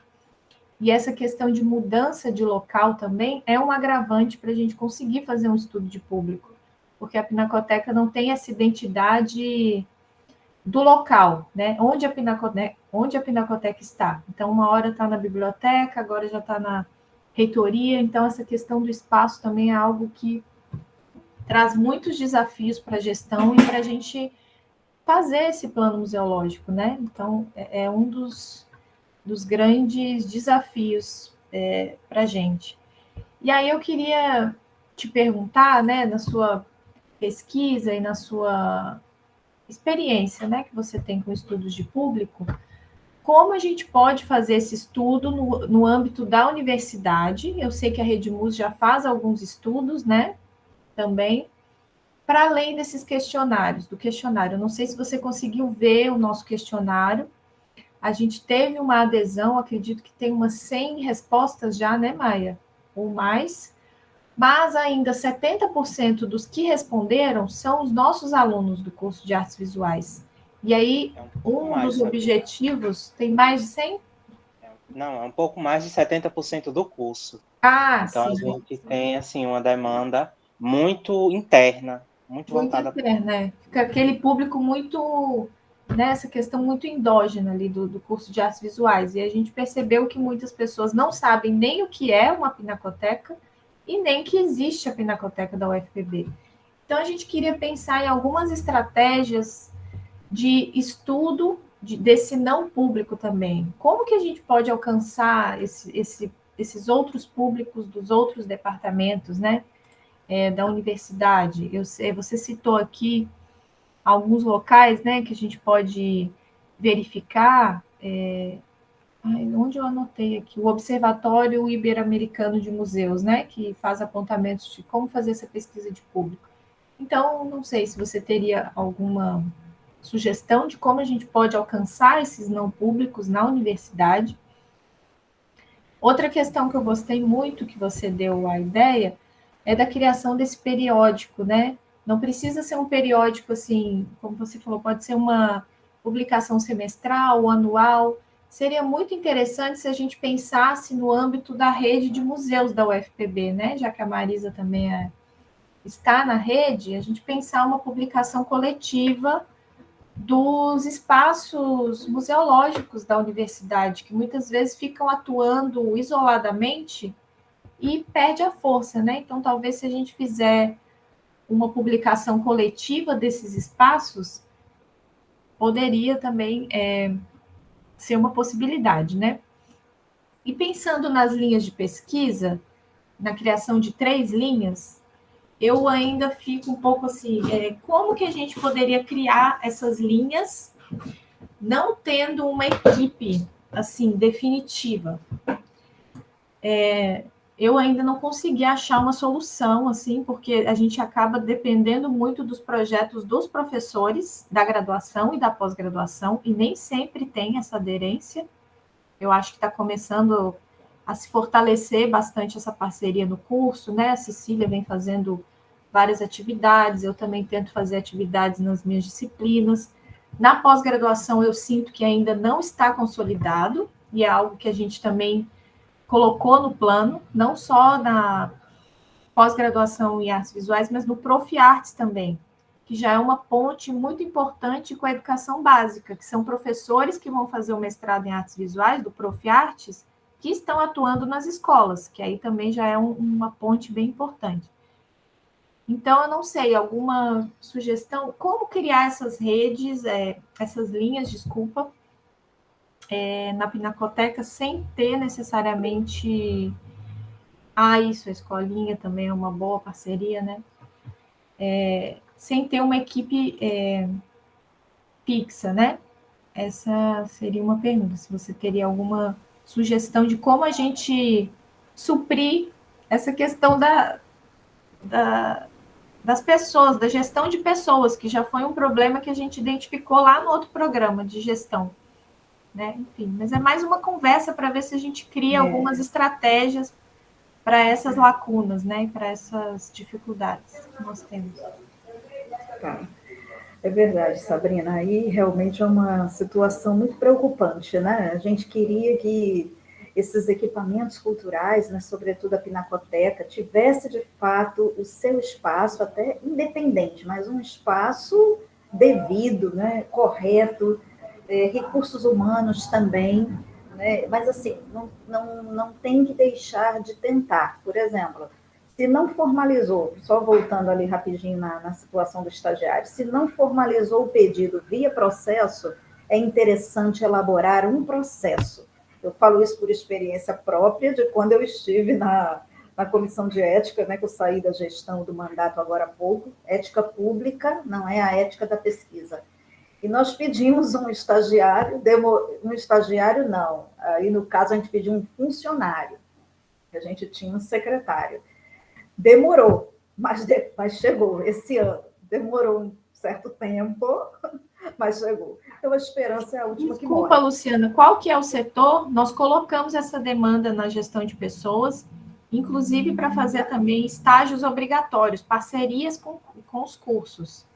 E essa questão de mudança de local também é um agravante para a gente conseguir fazer um estudo de público, porque a Pinacoteca não tem essa identidade do local, né? Onde a Pinacoteca está. Então, uma hora está na biblioteca, agora já está na reitoria, então essa questão do espaço também é algo que traz muitos desafios para a gestão e para a gente fazer esse plano museológico, né? Então, é um dos grandes desafios para a gente. E aí eu queria te perguntar, né, na sua pesquisa e na sua experiência, né, que você tem com estudos de público, como a gente pode fazer esse estudo no âmbito da universidade. Eu sei que a Redmus já faz alguns estudos, né, também, para além desses questionários, do questionário. Eu não sei se você conseguiu ver o nosso questionário. A gente teve uma adesão, acredito que tem umas 100 respostas já, né, Maia? Ou mais. Mas ainda 70% dos que responderam são os nossos alunos do curso de artes visuais. E aí, É um pouco um mais, dos sabe? objetivos, tem mais de 100? Não, é um pouco mais de 70% do curso. Ah, Então, a sim, gente tem, assim, uma demanda muito interna, muito muito voltada para... interna, né? Fica aquele público muito, né, essa questão muito endógena ali do curso de artes visuais. E a gente percebeu que muitas pessoas não sabem nem o que é uma pinacoteca e nem que existe a pinacoteca da UFPB. Então, a gente queria pensar em algumas estratégias de estudo desse não público também. Como que a gente pode alcançar esses outros públicos dos outros departamentos, né, da universidade? Eu sei, você citou aqui alguns locais, né, que a gente pode verificar. Onde eu anotei aqui? O Observatório Ibero-Americano de Museus, né, que faz apontamentos de como fazer essa pesquisa de público. Então, não sei se você teria alguma sugestão de como a gente pode alcançar esses não públicos na universidade. Outra questão que eu gostei muito que você deu a ideia é da criação desse periódico, né? Não precisa ser um periódico assim, como você falou, pode ser uma publicação semestral, anual. Seria muito interessante se a gente pensasse no âmbito da rede de museus da UFPB, né? Já que a Marisa também está na rede, a gente pensar uma publicação coletiva dos espaços museológicos da universidade, que muitas vezes ficam atuando isoladamente e perde a força, né? Então, talvez se a gente fizer uma publicação coletiva desses espaços, poderia também ser uma possibilidade, né? E pensando nas linhas de pesquisa, na criação de 3 linhas, eu ainda fico um pouco assim, como que a gente poderia criar essas linhas não tendo uma equipe assim definitiva? Eu ainda não consegui achar uma solução assim, porque a gente acaba dependendo muito dos projetos dos professores da graduação e da pós-graduação e nem sempre tem essa aderência. Eu acho que está começando a se fortalecer bastante essa parceria no curso, né? A Cecília vem fazendo várias atividades, eu também tento fazer atividades nas minhas disciplinas. Na pós-graduação, eu sinto que ainda não está consolidado, e é algo que a gente também colocou no plano, não só na pós-graduação em artes visuais, mas no Profiartes também, que já é uma ponte muito importante com a educação básica, que são professores que vão fazer o mestrado em artes visuais, do Profiartes, que estão atuando nas escolas, que aí também já é uma ponte bem importante. Então, eu não sei, alguma sugestão? Como criar essas redes, essas linhas, desculpa, na Pinacoteca, sem ter necessariamente... isso, a escolinha também é uma boa parceria, né? Sem ter uma equipe fixa, né? Essa seria uma pergunta, se você teria alguma sugestão de como a gente suprir essa questão das pessoas, da gestão de pessoas, que já foi um problema que a gente identificou lá no outro programa de gestão, né? Enfim, mas é mais uma conversa para ver se a gente cria algumas estratégias para essas lacunas, né? E para essas dificuldades que nós temos. Tá. É verdade, Sabrina. Aí realmente é uma situação muito preocupante, né? A gente queria que esses equipamentos culturais, né, sobretudo a Pinacoteca, tivesse de fato o seu espaço, até independente, mas um espaço devido, né, correto, recursos humanos também, né? Mas assim, não tem que deixar de tentar. Por exemplo, se não formalizou, só voltando ali rapidinho na situação do estagiário, se não formalizou o pedido via processo, é interessante elaborar um processo. Eu falo isso por experiência própria de quando eu estive na comissão de ética, né, que eu saí da gestão do mandato agora há pouco, ética pública, não é a ética da pesquisa. E nós pedimos um estagiário, um estagiário não, aí no caso a gente pediu um funcionário, a gente tinha um secretário. Demorou, mas chegou esse ano. Demorou um certo tempo, mas chegou. Então, a esperança é a última que morre. Desculpa, Luciana, qual que é o setor? Nós colocamos essa demanda na gestão de pessoas, inclusive para fazer também estágios obrigatórios, parcerias com os cursos.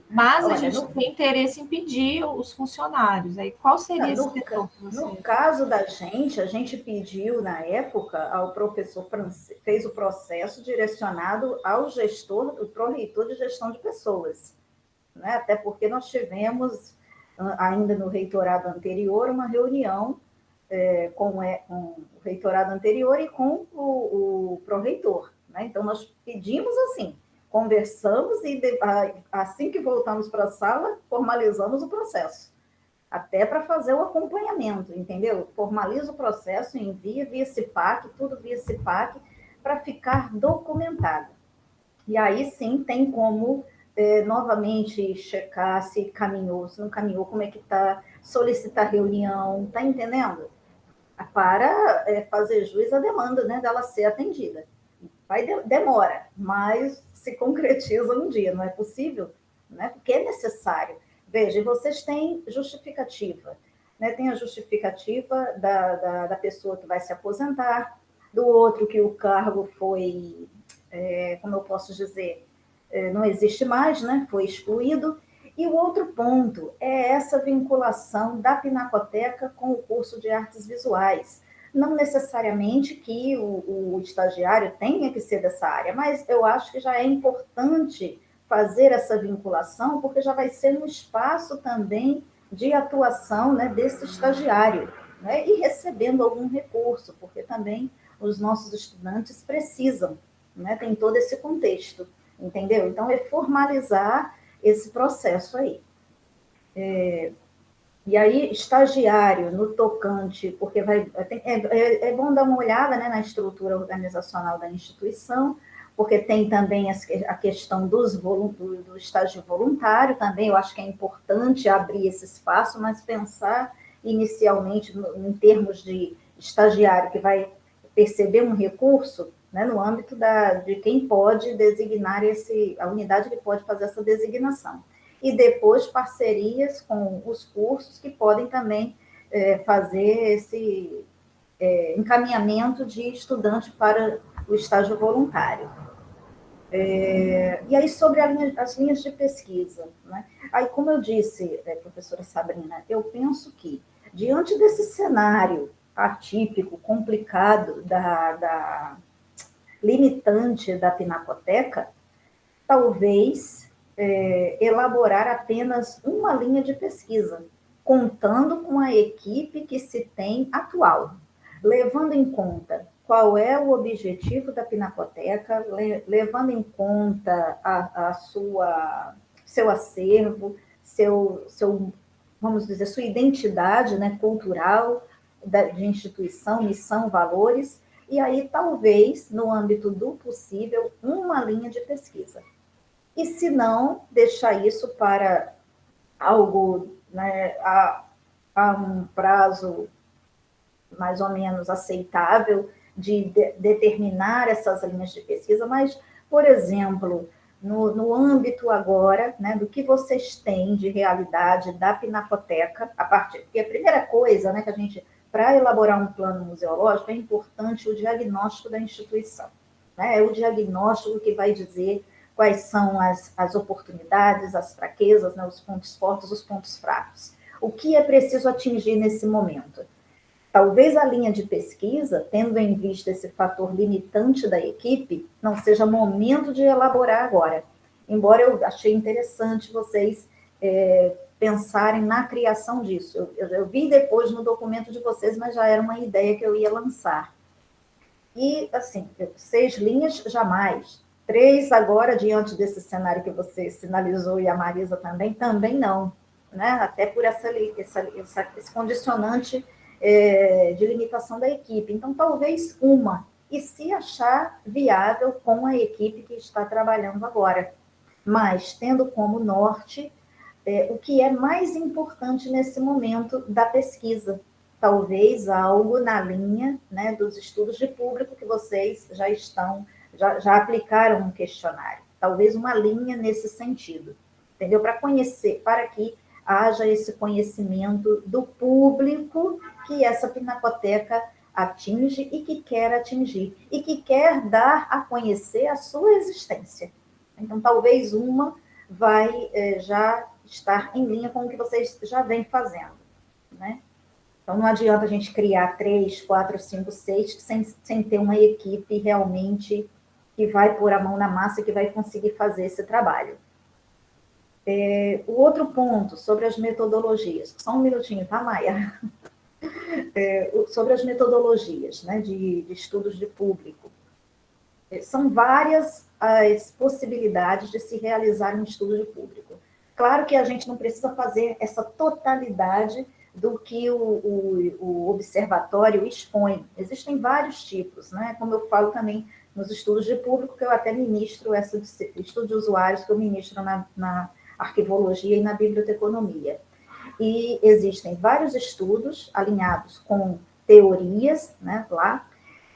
Mas a gente tem interesse em pedir os funcionários. Aí, qual seria esse setor? No caso da gente, a gente pediu, na época, ao professor francês, fez o processo direcionado ao gestor, o pró-reitor de gestão de pessoas. Né? Até porque nós tivemos, ainda no reitorado anterior, uma reunião com o reitorado anterior e com o pró-reitor. Né? Então, nós pedimos assim, conversamos e assim que voltamos para a sala, formalizamos o processo. Até para fazer o acompanhamento, entendeu? Formaliza o processo, envia via CIPAC, tudo via CIPAC, para ficar documentado. E aí sim tem como novamente checar se caminhou, se não caminhou, como é que está, solicitar reunião, tá entendendo? Para fazer jus à demanda, né, dela ser atendida. Demora, mas se concretiza um dia, não é possível? Né? Porque é necessário. Veja, vocês têm justificativa, né? Tem a justificativa da pessoa que vai se aposentar, do outro que o cargo foi, como eu posso dizer, não existe mais, né? Foi excluído. E o outro ponto é essa vinculação da Pinacoteca com o curso de artes visuais. Não necessariamente que o estagiário tenha que ser dessa área, mas eu acho que já é importante fazer essa vinculação, porque já vai ser um espaço também de atuação, né, desse estagiário, né, e recebendo algum recurso, porque também os nossos estudantes precisam, né, tem todo esse contexto, entendeu? Então, é formalizar esse processo aí. E aí, estagiário no tocante, porque é bom dar uma olhada, né, na estrutura organizacional da instituição, porque tem também a questão do estágio voluntário também, eu acho que é importante abrir esse espaço, mas pensar inicialmente em termos de estagiário que vai perceber um recurso, né, no âmbito de quem pode designar a unidade que pode fazer essa designação. E depois parcerias com os cursos que podem também fazer esse encaminhamento de estudante para o estágio voluntário. E aí, sobre as linhas de pesquisa, né? Aí, como eu disse, professora Sabrina, eu penso que, diante desse cenário atípico, complicado, da limitante da Pinacoteca, talvez elaborar apenas uma linha de pesquisa, contando com a equipe que se tem atual, levando em conta qual é o objetivo da Pinacoteca, levando em conta seu acervo, vamos dizer, sua identidade, né, cultural, de instituição, missão, valores, e aí talvez, no âmbito do possível, uma linha de pesquisa. E se não, deixar isso para algo, né, a um prazo mais ou menos aceitável de determinar essas linhas de pesquisa, mas, por exemplo, no âmbito agora, né, do que vocês têm de realidade da Pinacoteca, porque a primeira coisa, né, que a gente, para elaborar um plano museológico, é importante o diagnóstico da instituição, né? É o diagnóstico que vai dizer quais são as oportunidades, as fraquezas, né, os pontos fortes, os pontos fracos. O que é preciso atingir nesse momento? Talvez a linha de pesquisa, tendo em vista esse fator limitante da equipe, não seja momento de elaborar agora. Embora eu achei interessante vocês pensarem na criação disso. Eu vi depois no documento de vocês, mas já era uma ideia que eu ia lançar. E, assim, 6 linhas, jamais. 3 agora, diante desse cenário que você sinalizou, e a Marisa também não. Né? Até por esse condicionante de limitação da equipe. Então, talvez uma, e se achar viável com a equipe que está trabalhando agora, mas tendo como norte o que é mais importante nesse momento da pesquisa. Talvez algo na linha, né, dos estudos de público que vocês já aplicaram um questionário. Talvez uma linha nesse sentido, entendeu? Para conhecer, para que haja esse conhecimento do público que essa pinacoteca atinge e que quer atingir, e que quer dar a conhecer a sua existência. Então, talvez uma vai já estar em linha com o que vocês já vêm fazendo, né? Então, não adianta a gente criar 3, 4, 5, 6 sem ter uma equipe realmente que vai pôr a mão na massa e que vai conseguir fazer esse trabalho. O outro ponto, sobre as metodologias. Só um minutinho, tá, Maia? Sobre as metodologias, né, de estudos de público. São várias as possibilidades de se realizar um estudo de público. Claro que a gente não precisa fazer essa totalidade do que o observatório expõe. Existem vários tipos, né? Como eu falo também nos estudos de público, que eu até ministro, estudo de usuários que eu ministro na arquivologia e na biblioteconomia. E existem vários estudos alinhados com teorias, né, lá,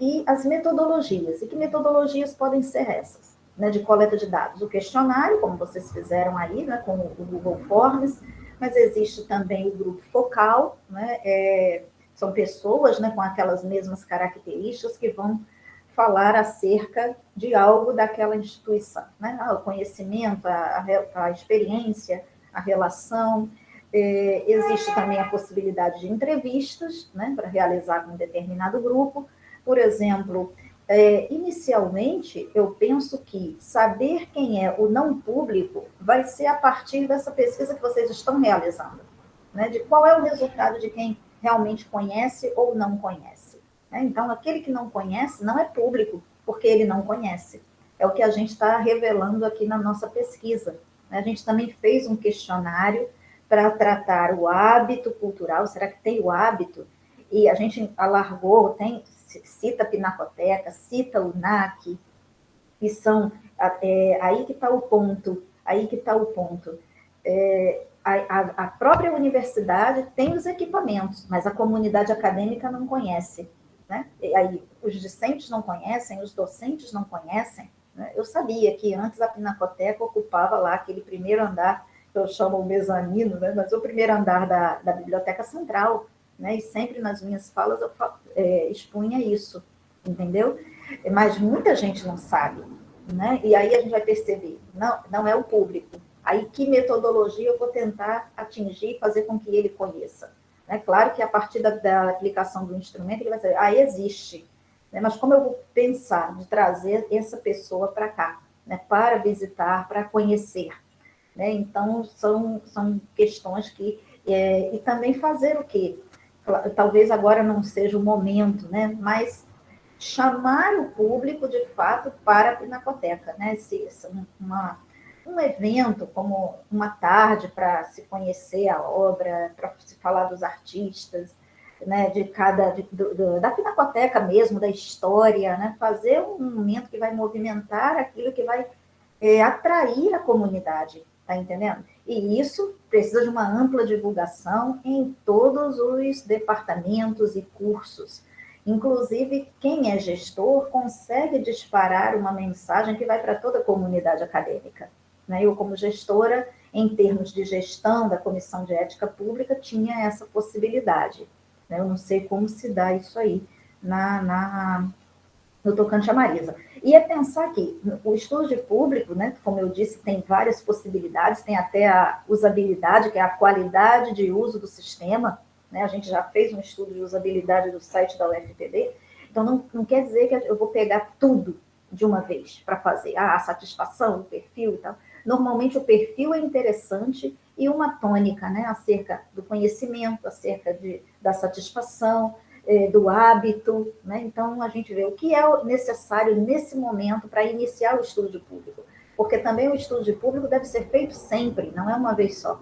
e as metodologias. E que metodologias podem ser essas? Né, de coleta de dados? O questionário, como vocês fizeram aí, né, com o Google Forms, mas existe também o grupo focal, né, são pessoas, né, com aquelas mesmas características que vão falar acerca de algo daquela instituição, né? O conhecimento, a experiência, a relação. Existe também a possibilidade de entrevistas, né, para realizar com um determinado grupo. Por exemplo, inicialmente, eu penso que saber quem é o não público vai ser a partir dessa pesquisa que vocês estão realizando, né, de qual é o resultado de quem realmente conhece ou não conhece. Né? Então, aquele que não conhece não é público, porque ele não conhece. É o que a gente está revelando aqui na nossa pesquisa. Né? A gente também fez um questionário para tratar o hábito cultural, será que tem o hábito? E a gente alargou, cita a Pinacoteca, cita o NAC, e são, aí que está o ponto, a própria universidade tem os equipamentos, mas a comunidade acadêmica não conhece, né? E aí os discentes não conhecem, os docentes não conhecem, né? Eu sabia que antes a Pinacoteca ocupava lá aquele primeiro andar, que eu chamo o mezanino, né? Mas o primeiro andar da Biblioteca Central, né? E sempre nas minhas falas eu expunha isso, entendeu? Mas muita gente não sabe, né? E aí a gente vai perceber, não é o público. Aí que metodologia eu vou tentar atingir e fazer com que ele conheça? É claro que a partir da aplicação do instrumento ele vai dizer, existe, né? Mas como eu vou pensar de trazer essa pessoa para cá, né? Para visitar, para conhecer? Né? Então, são questões que... e também fazer o quê? Talvez agora não seja o momento, né? Mas chamar o público, de fato, para a Pinacoteca. Né? Um evento, como uma tarde para se conhecer a obra, para se falar dos artistas, né? Da Pinacoteca mesmo, da história, né? Fazer um momento que vai movimentar aquilo que vai atrair a comunidade. Está entendendo? E isso precisa de uma ampla divulgação em todos os departamentos e cursos. Inclusive, quem é gestor consegue disparar uma mensagem que vai para toda a comunidade acadêmica. Né? Eu, como gestora, em termos de gestão da Comissão de Ética Pública, tinha essa possibilidade. Né? Eu não sei como se dá isso aí no tocante a Marisa. E é pensar que o estudo de público, né, como eu disse, tem várias possibilidades, tem até a usabilidade, que é a qualidade de uso do sistema, né? A gente já fez um estudo de usabilidade do site da UFPB, então não quer dizer que eu vou pegar tudo de uma vez para fazer, a satisfação, o perfil e tal. Normalmente o perfil é interessante e uma tônica, né, acerca do conhecimento, acerca da satisfação, do hábito, né? Então, a gente vê o que é necessário nesse momento para iniciar o estudo de público, porque também o estudo de público deve ser feito sempre, não é uma vez só.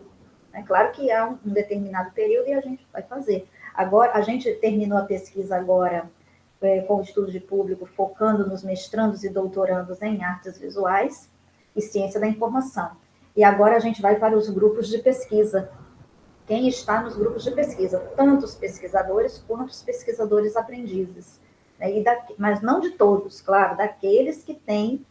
É claro que há um determinado período e a gente vai fazer. Agora, a gente terminou a pesquisa agora com o estudo de público, focando nos mestrandos e doutorandos em artes visuais e ciência da informação. E agora a gente vai para os grupos de pesquisa. Quem está nos grupos de pesquisa, tanto os pesquisadores quanto os pesquisadores aprendizes. Né? Mas não de todos, claro, daqueles que têm,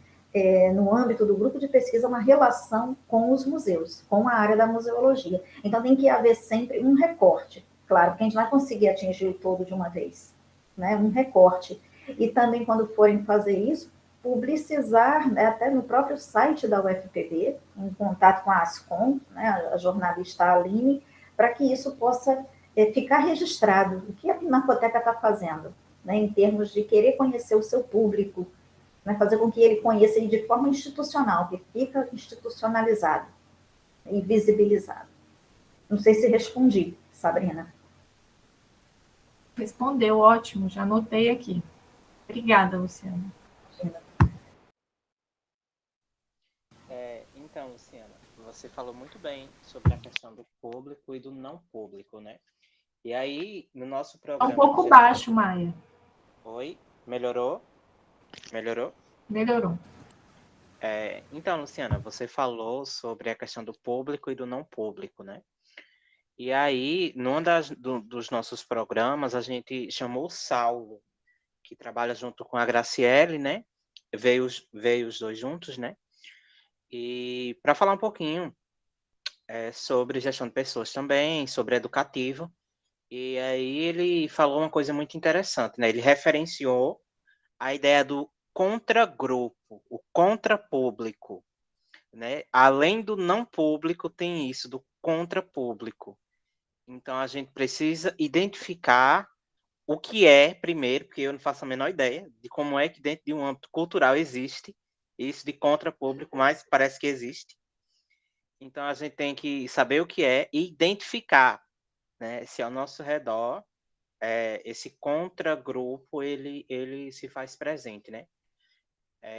no âmbito do grupo de pesquisa, uma relação com os museus, com a área da museologia. Então, tem que haver sempre um recorte. Claro, porque a gente não vai conseguir atingir o todo de uma vez, né? Um recorte. E também, quando forem fazer isso, publicizar, né, até no próprio site da UFPB, em contato com a Ascom, né, a jornalista Aline, para que isso possa ficar registrado, o que a Pinacoteca está fazendo, né, em termos de querer conhecer o seu público, né, fazer com que ele conheça ele de forma institucional, que fica institucionalizado e visibilizado. Não sei se respondi, Sabrina. Respondeu, ótimo, já anotei aqui. Obrigada, Luciana. Então, Luciana, você falou muito bem sobre a questão do público e do não público, né? E aí, no nosso programa... Um pouco baixo, Maia. Oi? Melhorou? Melhorou? Melhorou. Então, Luciana, você falou sobre a questão do público e do não público, né? E aí, num dos nossos programas, a gente chamou o Saulo, que trabalha junto com a Graciele, né? Veio os dois juntos, né? E para falar um pouquinho sobre gestão de pessoas também, sobre educativo. E aí ele falou uma coisa muito interessante, né? Ele referenciou a ideia do contragrupo, o contrapúblico, né? Além do não público, tem isso do contrapúblico. Então, a gente precisa identificar o que é, primeiro, porque eu não faço a menor ideia de como é que dentro de um âmbito cultural existe isso de contrapúblico, mas parece que existe. Então, a gente tem que saber o que é e identificar, né, se ao nosso redor esse contragrupo ele se faz presente, né?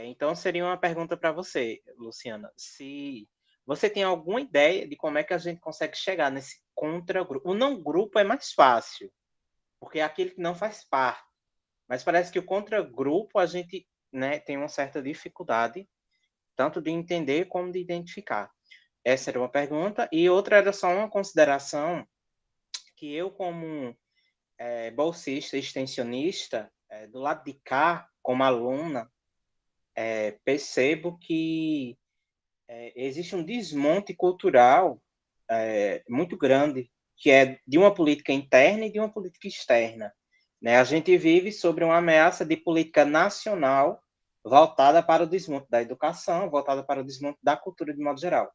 Então, seria uma pergunta para você, Luciana, se você tem alguma ideia de como é que a gente consegue chegar nesse contragrupo. O não grupo é mais fácil, porque é aquele que não faz parte. Mas parece que o contragrupo a gente, né, tem uma certa dificuldade, tanto de entender como de identificar. Essa era uma pergunta. E outra era só uma consideração que eu, como bolsista, extensionista, do lado de cá, como aluna, percebo que existe um desmonte cultural muito grande, que é de uma política interna e de uma política externa. Né? A gente vive sobre uma ameaça de política nacional voltada para o desmonte da educação, voltada para o desmonte da cultura de modo geral,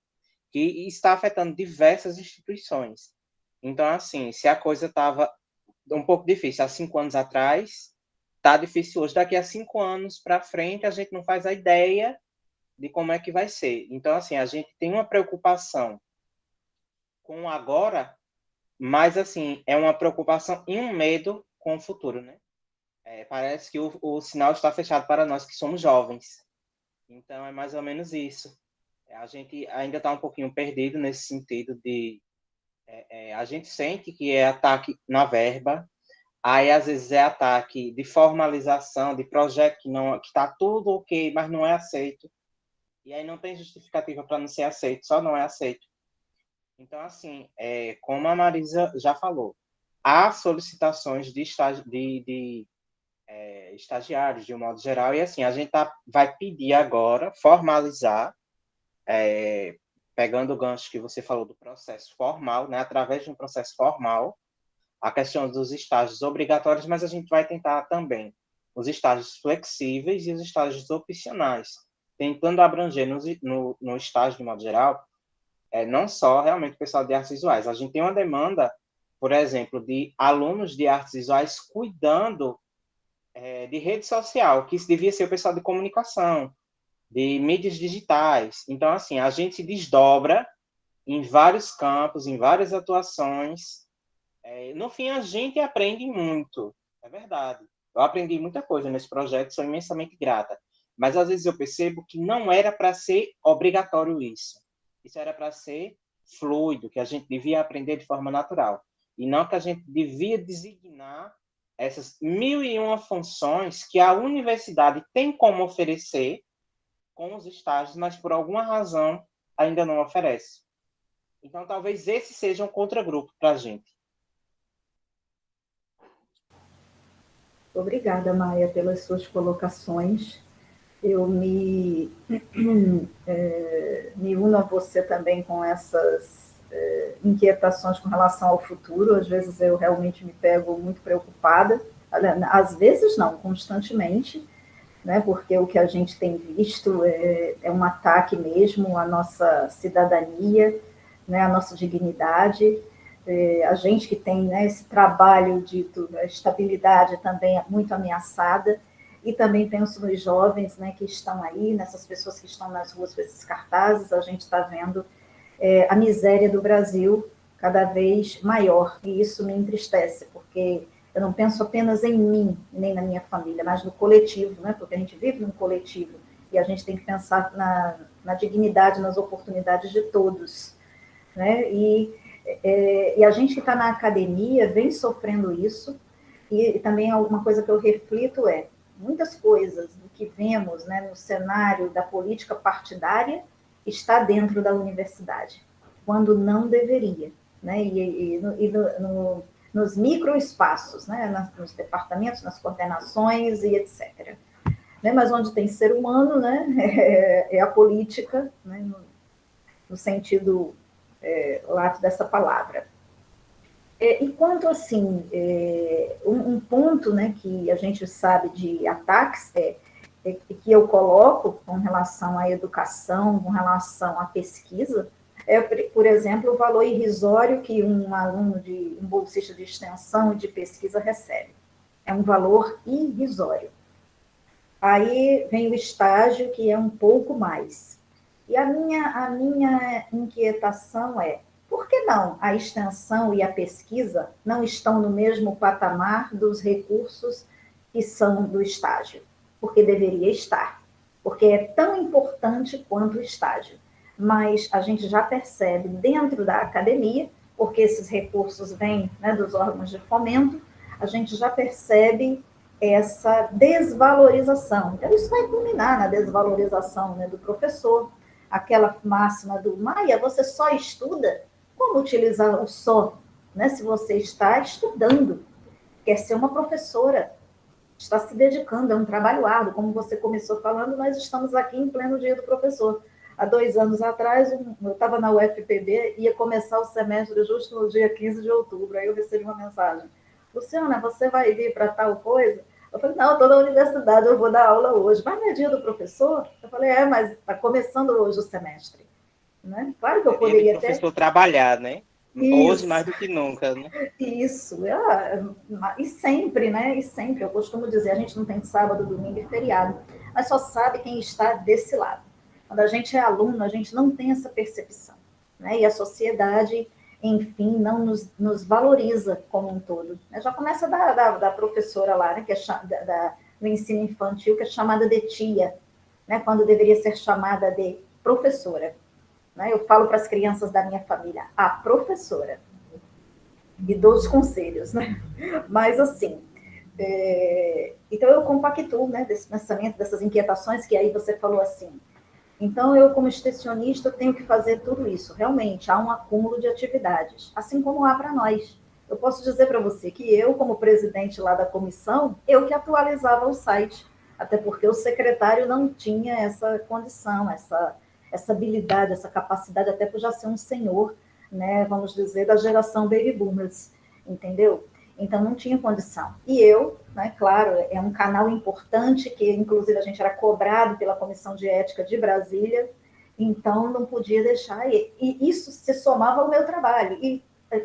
que está afetando diversas instituições. Então, assim, se a coisa estava um pouco difícil há 5 anos atrás, está difícil hoje. Daqui a 5 anos para frente, a gente não faz a ideia de como é que vai ser. Então, assim, a gente tem uma preocupação com agora, mas, assim, é uma preocupação e um medo com o futuro, né? Parece que o sinal está fechado para nós que somos jovens. Então, é mais ou menos isso. A gente ainda está um pouquinho perdido nesse sentido de... a gente sente que é ataque na verba, aí às vezes é ataque de formalização, de projeto que está tudo ok, mas não é aceito. E aí não tem justificativa para não ser aceito, só não é aceito. Então, assim, como a Marisa já falou, há solicitações de estagiários, de um modo geral, e assim, a gente vai pedir agora, formalizar, pegando o gancho que você falou do processo formal, né, através de um processo formal, a questão dos estágios obrigatórios, mas a gente vai tentar também os estágios flexíveis e os estágios opcionais, tentando abranger no estágio, de modo geral, não só realmente o pessoal de artes visuais. A gente tem uma demanda, por exemplo, de alunos de artes visuais cuidando de rede social, que isso devia ser o pessoal de comunicação, de mídias digitais. Então, assim, a gente se desdobra em vários campos, em várias atuações. No fim, a gente aprende muito, é verdade. Eu aprendi muita coisa nesse projeto, sou imensamente grata. Mas, às vezes, eu percebo que não era para ser obrigatório isso. Isso era para ser fluido, que a gente devia aprender de forma natural. E não que a gente devia designar essas 1001 funções que a universidade tem como oferecer com os estágios, mas por alguma razão ainda não oferece. Então, talvez esse seja um contragrupo para a gente. Obrigada, Maia, pelas suas colocações. Eu me uno a você também com essas inquietações com relação ao futuro. Às vezes eu realmente me pego muito preocupada, às vezes não, constantemente, né, porque o que a gente tem visto é um ataque mesmo à nossa cidadania, né, à nossa dignidade. A gente que tem, né, esse trabalho de estabilidade também é muito ameaçada, e também penso nos jovens, né, que estão aí, nessas pessoas que estão nas ruas com esses cartazes. A gente está vendo a miséria do Brasil cada vez maior, e isso me entristece, porque eu não penso apenas em mim, nem na minha família, mas no coletivo, né? Porque a gente vive num coletivo, e a gente tem que pensar na dignidade, nas oportunidades de todos, né? E a gente que está na academia vem sofrendo isso, e também alguma coisa que eu reflito muitas coisas do que vemos, né, no cenário da política partidária está dentro da universidade, quando não deveria, né? Nos microespaços, né, nos departamentos, nas coordenações e etc. Né, mas onde tem ser humano, né, é a política, né, no sentido lato dessa palavra. E quanto, assim, um ponto, né, que a gente sabe de ataques que eu coloco com relação à educação, com relação à pesquisa, por exemplo, o valor irrisório que um aluno um bolsista de extensão e de pesquisa recebe. É um valor irrisório. Aí vem o estágio, que é um pouco mais. E a minha inquietação por que não a extensão e a pesquisa não estão no mesmo patamar dos recursos que são do estágio? Porque deveria estar, porque é tão importante quanto o estágio. Mas a gente já percebe dentro da academia, porque esses recursos vêm, né, dos órgãos de fomento, a gente já percebe essa desvalorização. Então, isso vai culminar na desvalorização, né, do professor, aquela máxima do Maia, você só estuda. Como utilizar o só, né, se você está estudando, quer ser uma professora, está se dedicando, é um trabalho árduo, como você começou falando, nós estamos aqui em pleno dia do professor. Há 2 anos atrás, eu estava na UFPB, ia começar o semestre justo no dia 15 de outubro, aí eu recebi uma mensagem: Luciana, você vai vir para tal coisa? Eu falei: não, estou na universidade, eu vou dar aula hoje. Mas não é dia do professor? Eu falei: mas está começando hoje o semestre. Né? Claro que eu poderia ter... professor trabalhar, né? Isso. Hoje mais do que nunca, né? Isso. E sempre, né? E sempre, eu costumo dizer, a gente não tem sábado, domingo e feriado, mas só sabe quem está desse lado. Quando a gente é aluno, a gente não tem essa percepção, né? E a sociedade, enfim, não nos valoriza como um todo. Já começa da professora lá, né? Que é no ensino infantil, que é chamada de tia, né? Quando deveria ser chamada de professora. Eu falo para as crianças da minha família, a professora, e dou os conselhos, né? Mas, assim, então eu compactuo, né, desse pensamento, dessas inquietações que aí você falou assim. Então, eu, como extensionista, tenho que fazer tudo isso. Realmente, há um acúmulo de atividades, assim como há para nós. Eu posso dizer para você que eu, como presidente lá da comissão, eu que atualizava o site, até porque o secretário não tinha essa condição, essa habilidade, essa capacidade, até por já ser um senhor, né, vamos dizer, da geração baby boomers, entendeu? Então, não tinha condição. E eu, né, claro, é um canal importante, que inclusive a gente era cobrado pela Comissão de Ética de Brasília, então não podia deixar, e isso se somava ao meu trabalho. E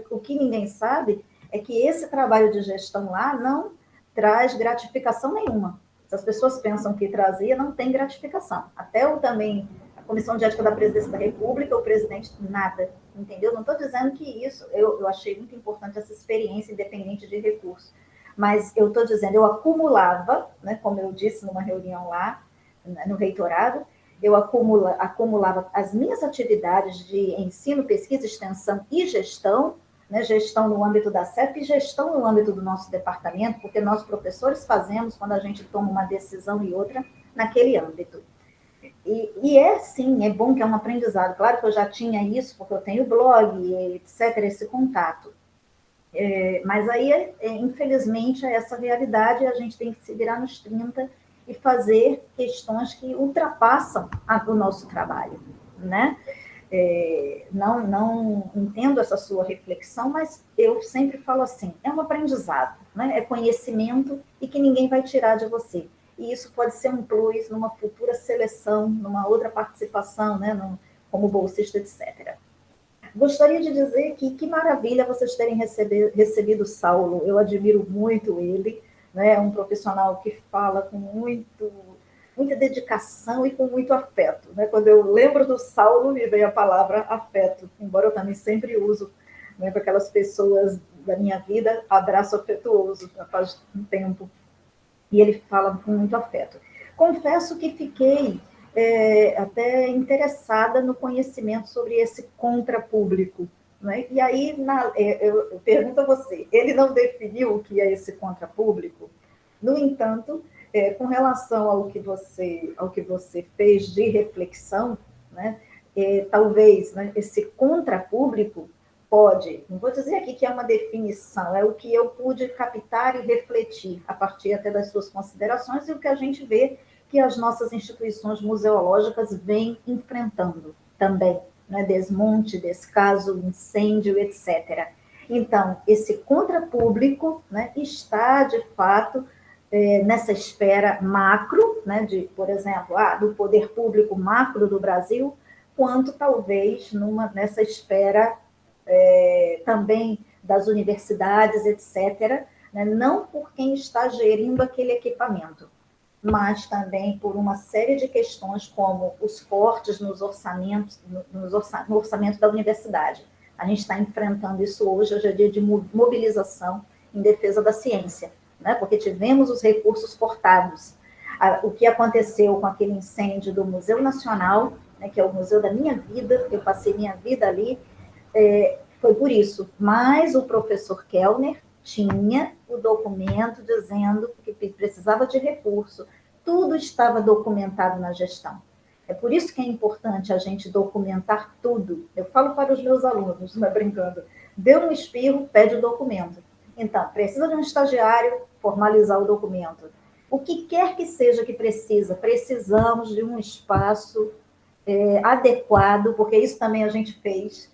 o que ninguém sabe é que esse trabalho de gestão lá não traz gratificação nenhuma. Se as pessoas pensam que trazia, não tem gratificação. Até eu também... Comissão de Ética da Presidência da República, o presidente, nada, entendeu? Não estou dizendo que isso, eu achei muito importante essa experiência independente de recurso, mas eu estou dizendo, eu acumulava, né, como eu disse numa reunião lá, no reitorado, eu acumulava as minhas atividades de ensino, pesquisa, extensão e gestão, né, gestão no âmbito da CEP e gestão no âmbito do nosso departamento, porque nós professores fazemos quando a gente toma uma decisão e outra naquele âmbito. Sim, é bom que é um aprendizado. Claro que eu já tinha isso, porque eu tenho blog, etc., esse contato. Mas aí, infelizmente, é essa realidade, a gente tem que se virar nos 30 e fazer questões que ultrapassam o nosso trabalho, né? Não entendo essa sua reflexão, mas eu sempre falo assim, é um aprendizado, né? É conhecimento e que ninguém vai tirar de você. E isso pode ser um plus numa futura seleção, numa outra participação, né? Como bolsista, etc. Gostaria de dizer que maravilha vocês terem recebido o Saulo. Eu admiro muito ele, né? É um profissional que fala com muita dedicação e com muito afeto, né? Quando eu lembro do Saulo, me vem a palavra afeto, embora eu também sempre uso, né, para aquelas pessoas da minha vida, abraço afetuoso, já faz um tempo, e ele fala com muito afeto. Confesso que fiquei até interessada no conhecimento sobre esse contrapúblico, né? E aí, eu pergunto a você, ele não definiu o que é esse contrapúblico? No entanto, com relação ao que você fez de reflexão, né, talvez, né, esse contrapúblico pode, não vou dizer aqui que é uma definição, é o que eu pude captar e refletir a partir até das suas considerações e o que a gente vê que as nossas instituições museológicas vêm enfrentando também, né, desmonte, descaso, incêndio, etc. Então, esse contrapúblico, né, está, de fato, nessa esfera macro, né, por exemplo, do poder público macro do Brasil, quanto talvez nessa esfera também das universidades, etc., né, não por quem está gerindo aquele equipamento, mas também por uma série de questões como os cortes nos orçamentos, no orçamento da universidade. A gente está enfrentando isso hoje é dia de mobilização em defesa da ciência, né? Porque tivemos os recursos cortados. O que aconteceu com aquele incêndio do Museu Nacional, né, que é o museu da minha vida, eu passei minha vida ali, foi por isso. Mas o professor Kellner tinha o documento dizendo que precisava de recurso. Tudo estava documentado na gestão. É por isso que é importante a gente documentar tudo. Eu falo para os meus alunos, não é brincando, deu um espirro, pede o documento. Então, precisa de um estagiário, formalizar o documento. O que quer que seja que precisamos de um espaço adequado, porque isso também a gente fez,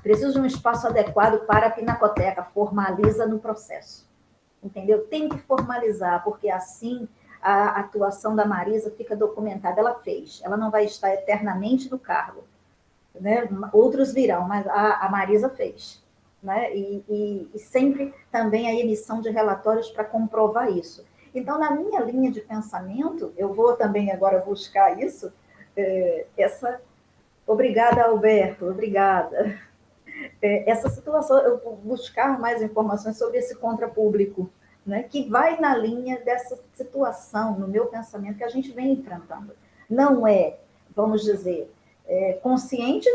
preciso de um espaço adequado para a Pinacoteca, formaliza no processo. Entendeu? Tem que formalizar, porque assim a atuação da Marisa fica documentada. Ela fez, ela não vai estar eternamente no cargo, né? Outros virão, mas a Marisa fez, né? E sempre também a emissão de relatórios para comprovar isso. Então, na minha linha de pensamento, eu vou também agora buscar isso, Obrigada, Alberto, obrigada. Essa situação, eu vou buscar mais informações sobre esse contrapúblico, né, que vai na linha dessa situação, no meu pensamento, que a gente vem enfrentando. Não vamos dizer, consciente,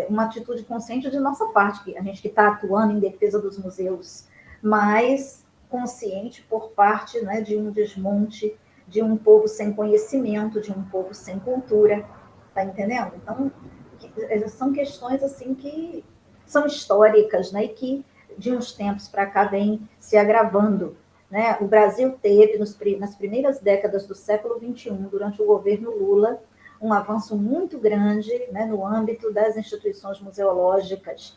uma atitude consciente de nossa parte, que a gente que está atuando em defesa dos museus, mas consciente por parte, né, de um desmonte, de um povo sem conhecimento, de um povo sem cultura, tá entendendo? Então, são questões assim que são históricas, né, e que de uns tempos para cá vem se agravando, né? O Brasil teve, nas primeiras décadas do século XXI, durante o governo Lula, um avanço muito grande, né, no âmbito das instituições museológicas,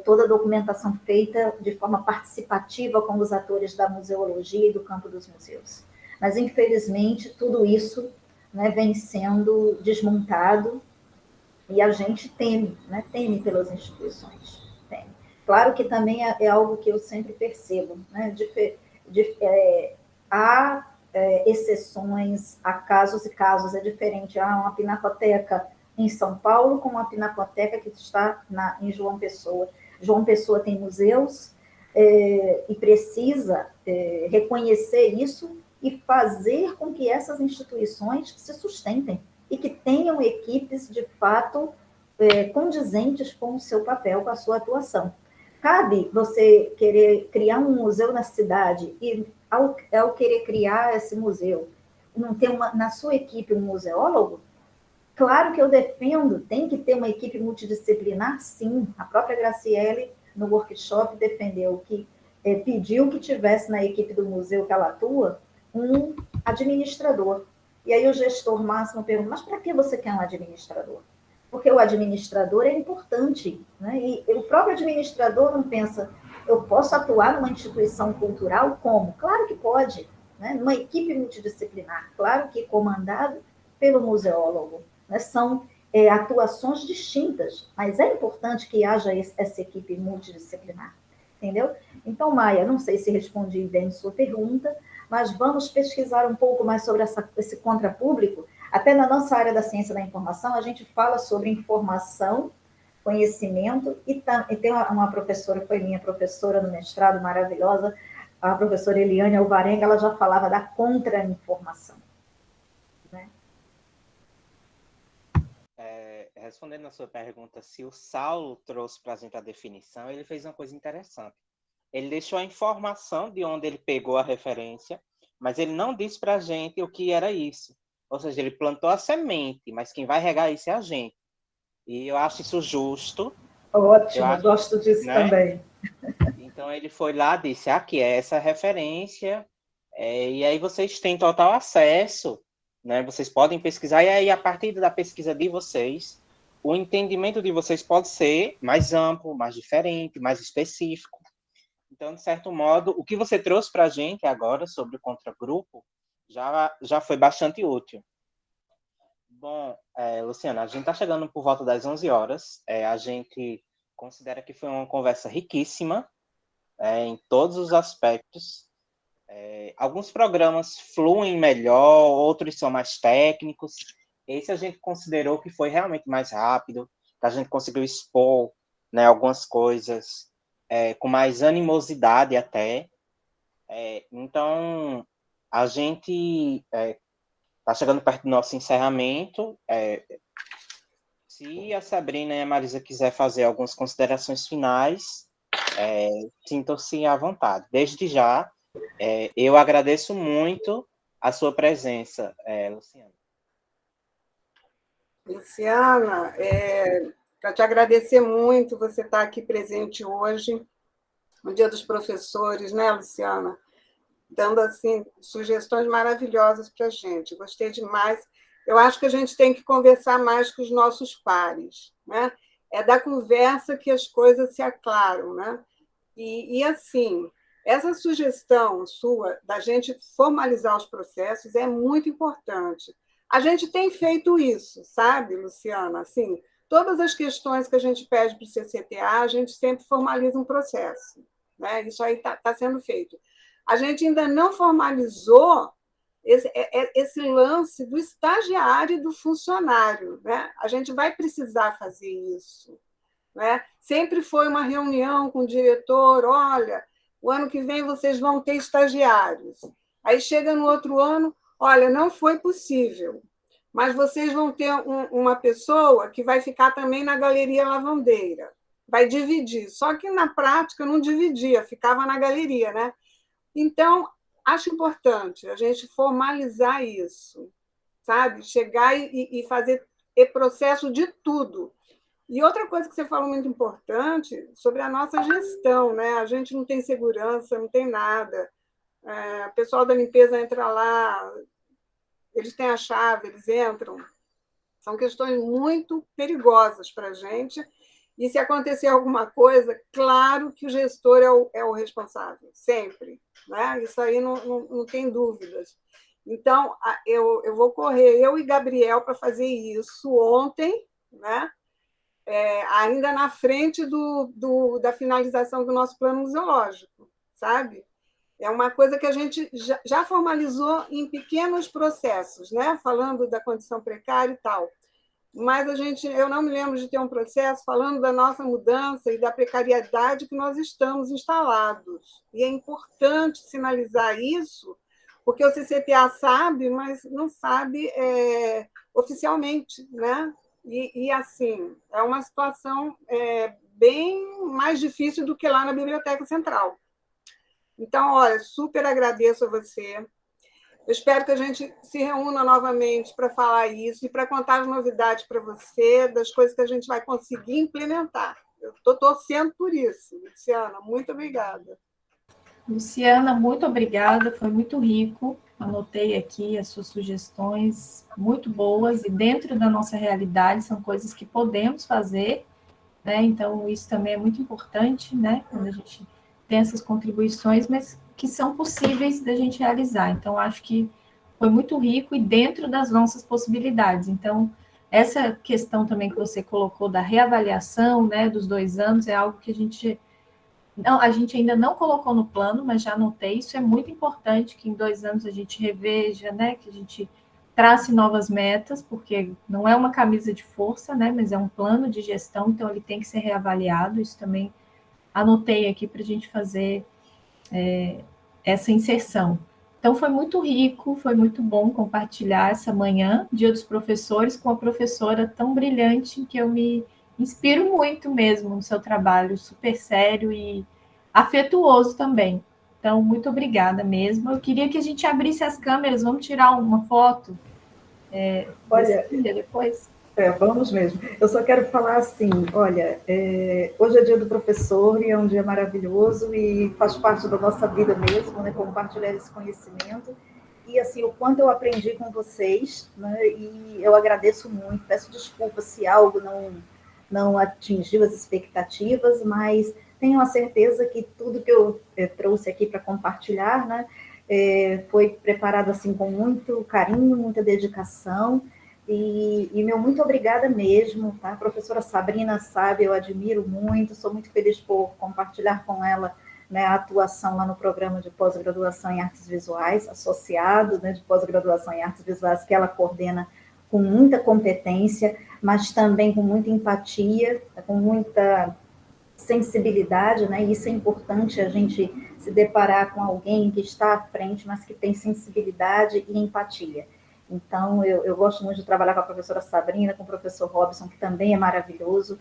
toda a documentação feita de forma participativa com os atores da museologia e do campo dos museus. Mas, infelizmente, tudo isso, né, vem sendo desmontado e a gente teme, né, teme pelas instituições. Teme. Claro que também é algo que eu sempre percebo, né, há exceções, há casos e casos, é diferente. Há uma pinacoteca em São Paulo com uma pinacoteca que está em João Pessoa. João Pessoa tem museus e precisa reconhecer isso e fazer com que essas instituições se sustentem e que tenham equipes, de fato, condizentes com o seu papel, com a sua atuação. Cabe você querer criar um museu na cidade e, ao querer criar esse museu, não ter na sua equipe um museólogo? Claro que eu defendo, tem que ter uma equipe multidisciplinar, sim. A própria Graciele, no workshop, defendeu que pediu que tivesse na equipe do museu que ela atua um administrador. E aí o gestor máximo pergunta, mas para que você quer um administrador? Porque o administrador é importante, né? E o próprio administrador não pensa, eu posso atuar numa instituição cultural como? Claro que pode, né? Numa equipe multidisciplinar, claro que comandado pelo museólogo. Né? São atuações distintas, mas é importante que haja essa equipe multidisciplinar, entendeu? Então, Maia, não sei se respondi bem sua pergunta, mas vamos pesquisar um pouco mais sobre esse contrapúblico. Até na nossa área da ciência da informação, a gente fala sobre informação, conhecimento, e tem uma professora, foi minha professora no mestrado, maravilhosa, a professora Eliane Alvarenga, ela já falava da contra-informação. Né? Respondendo a sua pergunta, se o Saulo trouxe para a gente a definição, ele fez uma coisa interessante. Ele deixou a informação de onde ele pegou a referência, mas ele não disse para a gente o que era isso. Ou seja, ele plantou a semente, mas quem vai regar isso é a gente. E eu acho isso justo. Ótimo, eu gosto disso, né? Também. Então, ele foi lá e disse, aqui é essa referência, e aí vocês têm total acesso, né? Vocês podem pesquisar, e aí, a partir da pesquisa de vocês, o entendimento de vocês pode ser mais amplo, mais diferente, mais específico. Então, de certo modo, o que você trouxe para a gente agora sobre o contragrupo já foi bastante útil. Bom, Luciana, a gente está chegando por volta das 11 horas. A gente considera que foi uma conversa riquíssima em todos os aspectos. Alguns programas fluem melhor, outros são mais técnicos. Esse a gente considerou que foi realmente mais rápido, que a gente conseguiu expor, né, algumas coisas com mais animosidade até. Então, a gente está chegando perto do nosso encerramento. Se a Sabrina e a Marisa quiser fazer algumas considerações finais, sintam-se à vontade. Desde já, eu agradeço muito a sua presença, Luciana. Luciana, para te agradecer muito você estar aqui presente hoje, no Dia dos Professores, né, Luciana? Dando, assim, sugestões maravilhosas para a gente. Gostei demais. Eu acho que a gente tem que conversar mais com os nossos pares, né? É da conversa que as coisas se aclaram, né? E assim, essa sugestão sua da gente formalizar os processos é muito importante. A gente tem feito isso, sabe, Luciana? Assim, todas as questões que a gente pede para o CCTA, a gente sempre formaliza um processo, né? Isso aí está sendo feito. A gente ainda não formalizou esse lance do estagiário e do funcionário, né? A gente vai precisar fazer isso, né? Sempre foi uma reunião com o diretor, olha, o ano que vem vocês vão ter estagiários. Aí chega no outro ano, olha, não foi possível, mas vocês vão ter uma pessoa que vai ficar também na galeria lavandeira, vai dividir. Só que na prática não dividia, ficava na galeria, né? Então, acho importante a gente formalizar isso, sabe? Chegar e fazer processo de tudo. E outra coisa que você falou muito importante, sobre a nossa gestão, né? A gente não tem segurança, não tem nada. O pessoal da limpeza entra lá, eles têm a chave, eles entram. São questões muito perigosas para a gente. E se acontecer alguma coisa, claro que o gestor é o responsável, sempre. Né? Isso aí não tem dúvidas. Então, eu vou correr, eu e Gabriel, para fazer isso ontem, né? Ainda na frente da finalização do nosso plano museológico, sabe? É uma coisa que a gente já formalizou em pequenos processos, né? Falando da condição precária e tal. Mas eu não me lembro de ter um processo falando da nossa mudança e da precariedade que nós estamos instalados. E é importante sinalizar isso, porque o CCTA sabe, mas não sabe oficialmente, né? E assim, é uma situação bem mais difícil do que lá na Biblioteca Central. Então, olha, super agradeço a você. Eu espero que a gente se reúna novamente para falar isso e para contar as novidades para você, das coisas que a gente vai conseguir implementar. Eu estou torcendo por isso. Luciana, muito obrigada. Luciana, muito obrigada, foi muito rico. Anotei aqui as suas sugestões muito boas e dentro da nossa realidade são coisas que podemos fazer, né? Então, isso também é muito importante, né? Quando a gente tem essas contribuições, mas que são possíveis da gente realizar. Então, acho que foi muito rico e dentro das nossas possibilidades. Então, essa questão também que você colocou da reavaliação, né, dos 2 anos, é algo que a gente ainda não colocou no plano, mas já anotei. Isso é muito importante, que em 2 anos a gente reveja, né, que a gente trace novas metas, porque não é uma camisa de força, né, mas é um plano de gestão, então ele tem que ser reavaliado. Isso também anotei aqui para a gente fazer essa inserção. Então, foi muito rico, foi muito bom compartilhar essa manhã, Dia dos Professores, com a professora tão brilhante, que eu me inspiro muito mesmo no seu trabalho, super sério e afetuoso também. Então, muito obrigada mesmo. Eu queria que a gente abrisse as câmeras, vamos tirar uma foto Olha, depois. Vamos mesmo. Eu só quero falar assim, olha, hoje é dia do professor e é um dia maravilhoso e faz parte da nossa vida mesmo, né, compartilhar esse conhecimento. E, assim, o quanto eu aprendi com vocês, né, e eu agradeço muito, peço desculpas se algo não atingiu as expectativas, mas tenho a certeza que tudo que eu trouxe aqui para compartilhar, né, foi preparado, assim, com muito carinho, muita dedicação. E meu muito obrigada mesmo, tá? A professora Sabrina sabe, eu admiro muito, sou muito feliz por compartilhar com ela, né, a atuação lá no programa de pós-graduação em artes visuais, associado, né, de pós-graduação em artes visuais, que ela coordena com muita competência, mas também com muita empatia, com muita sensibilidade, né? Isso é importante, a gente se deparar com alguém que está à frente, mas que tem sensibilidade e empatia. Então, eu gosto muito de trabalhar com a professora Sabrina, com o professor Robson, que também é maravilhoso.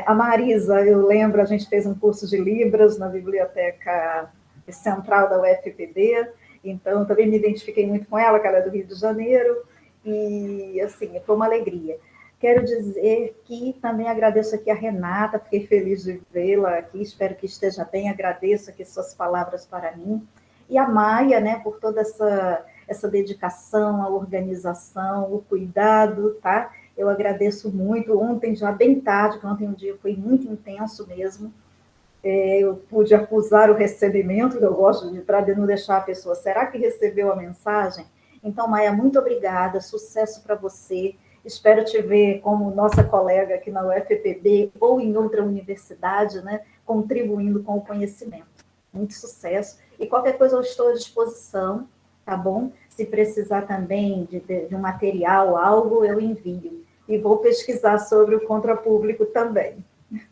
A Marisa, eu lembro, a gente fez um curso de Libras na Biblioteca Central da UFPB, então também me identifiquei muito com ela, que ela é do Rio de Janeiro, e, assim, foi uma alegria. Quero dizer que também agradeço aqui a Renata, fiquei feliz de vê-la aqui, espero que esteja bem, agradeço aqui suas palavras para mim, e a Maia, né, por toda essa dedicação, a organização, o cuidado, tá? Eu agradeço muito. Ontem, já bem tarde, que ontem um dia foi muito intenso mesmo, eu pude acusar o recebimento, eu gosto de, para não deixar a pessoa, será que recebeu a mensagem? Então, Maia, muito obrigada, sucesso para você, espero te ver como nossa colega aqui na UFPB ou em outra universidade, né, contribuindo com o conhecimento. Muito sucesso, e qualquer coisa eu estou à disposição, tá bom? Se precisar também de um material, algo, eu envio. E vou pesquisar sobre o contrapúblico também.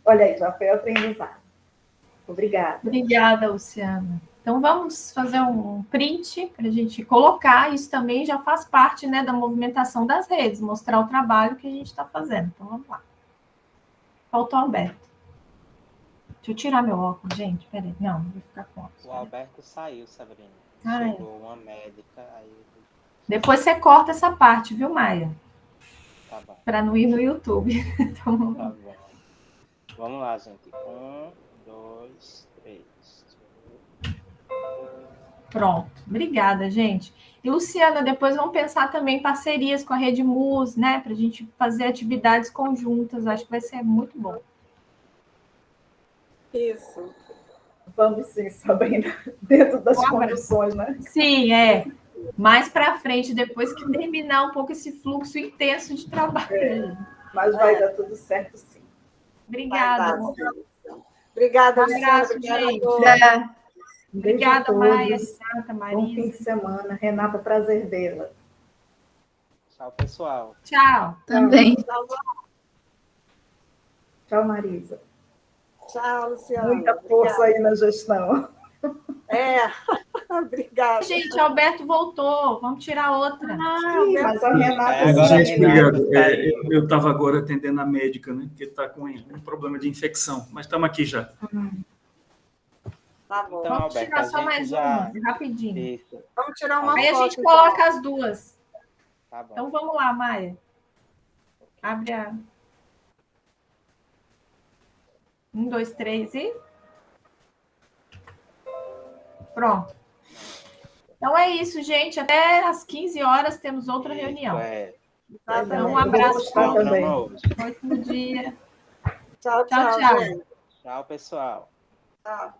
Olha aí, já foi aprendizado. Obrigada. Obrigada, Luciana. Então, vamos fazer um print para a gente colocar. Isso também já faz parte, né, da movimentação das redes, mostrar o trabalho que a gente está fazendo. Então, vamos lá. Faltou o Alberto. Deixa eu tirar meu óculos, gente. Peraí. Não, vou ficar com óculos. O Alberto saiu, Sabrina. Ah, chegou uma médica, aí... Depois você corta essa parte, viu, Maia? Tá bom. Para não ir no YouTube. Então, tá bom. Vamos lá, gente. 1, 2, 3. Pronto. Obrigada, gente. E, Luciana, depois vamos pensar também em parcerias com a Rede MUS, né? Para a gente fazer atividades conjuntas. Acho que vai ser muito bom. Isso. Vamos sim, Sabrina, dentro das condições, né? Sim, mais para frente, depois que terminar um pouco esse fluxo intenso de trabalho. Mas vai dar tudo certo, sim. Obrigada. Obrigada, Luciana. gente. Obrigada, Maia, Renata, Marisa. Bom fim de semana. Renata, prazer vê-la. Tchau, pessoal. Tchau. Também. Tchau, Marisa. Tchau, Luciana. Muita força aí na gestão. Obrigada. Gente, Alberto voltou. Vamos tirar outra. Sim, mas a Renata... Gente, obrigado. Eu estava agora atendendo a médica, né? Que está com um problema de infecção. Mas estamos aqui já. Tá bom. Então, Vamos Alberto, tirar a só gente mais já... uma, rapidinho. Isso, Vamos tirar uma Aí a foto. gente então. coloca as duas. tá bom. Então vamos lá, Maia. Abre a... 1, 2, 3 e... Pronto. Então é isso, gente. Até às 15 horas temos outra Isso, reunião. Exatamente. Um abraço. Eu vou também. Ótimo dia. Tchau, Tchau, tchau, tchau. gente. Tchau, pessoal. Tchau.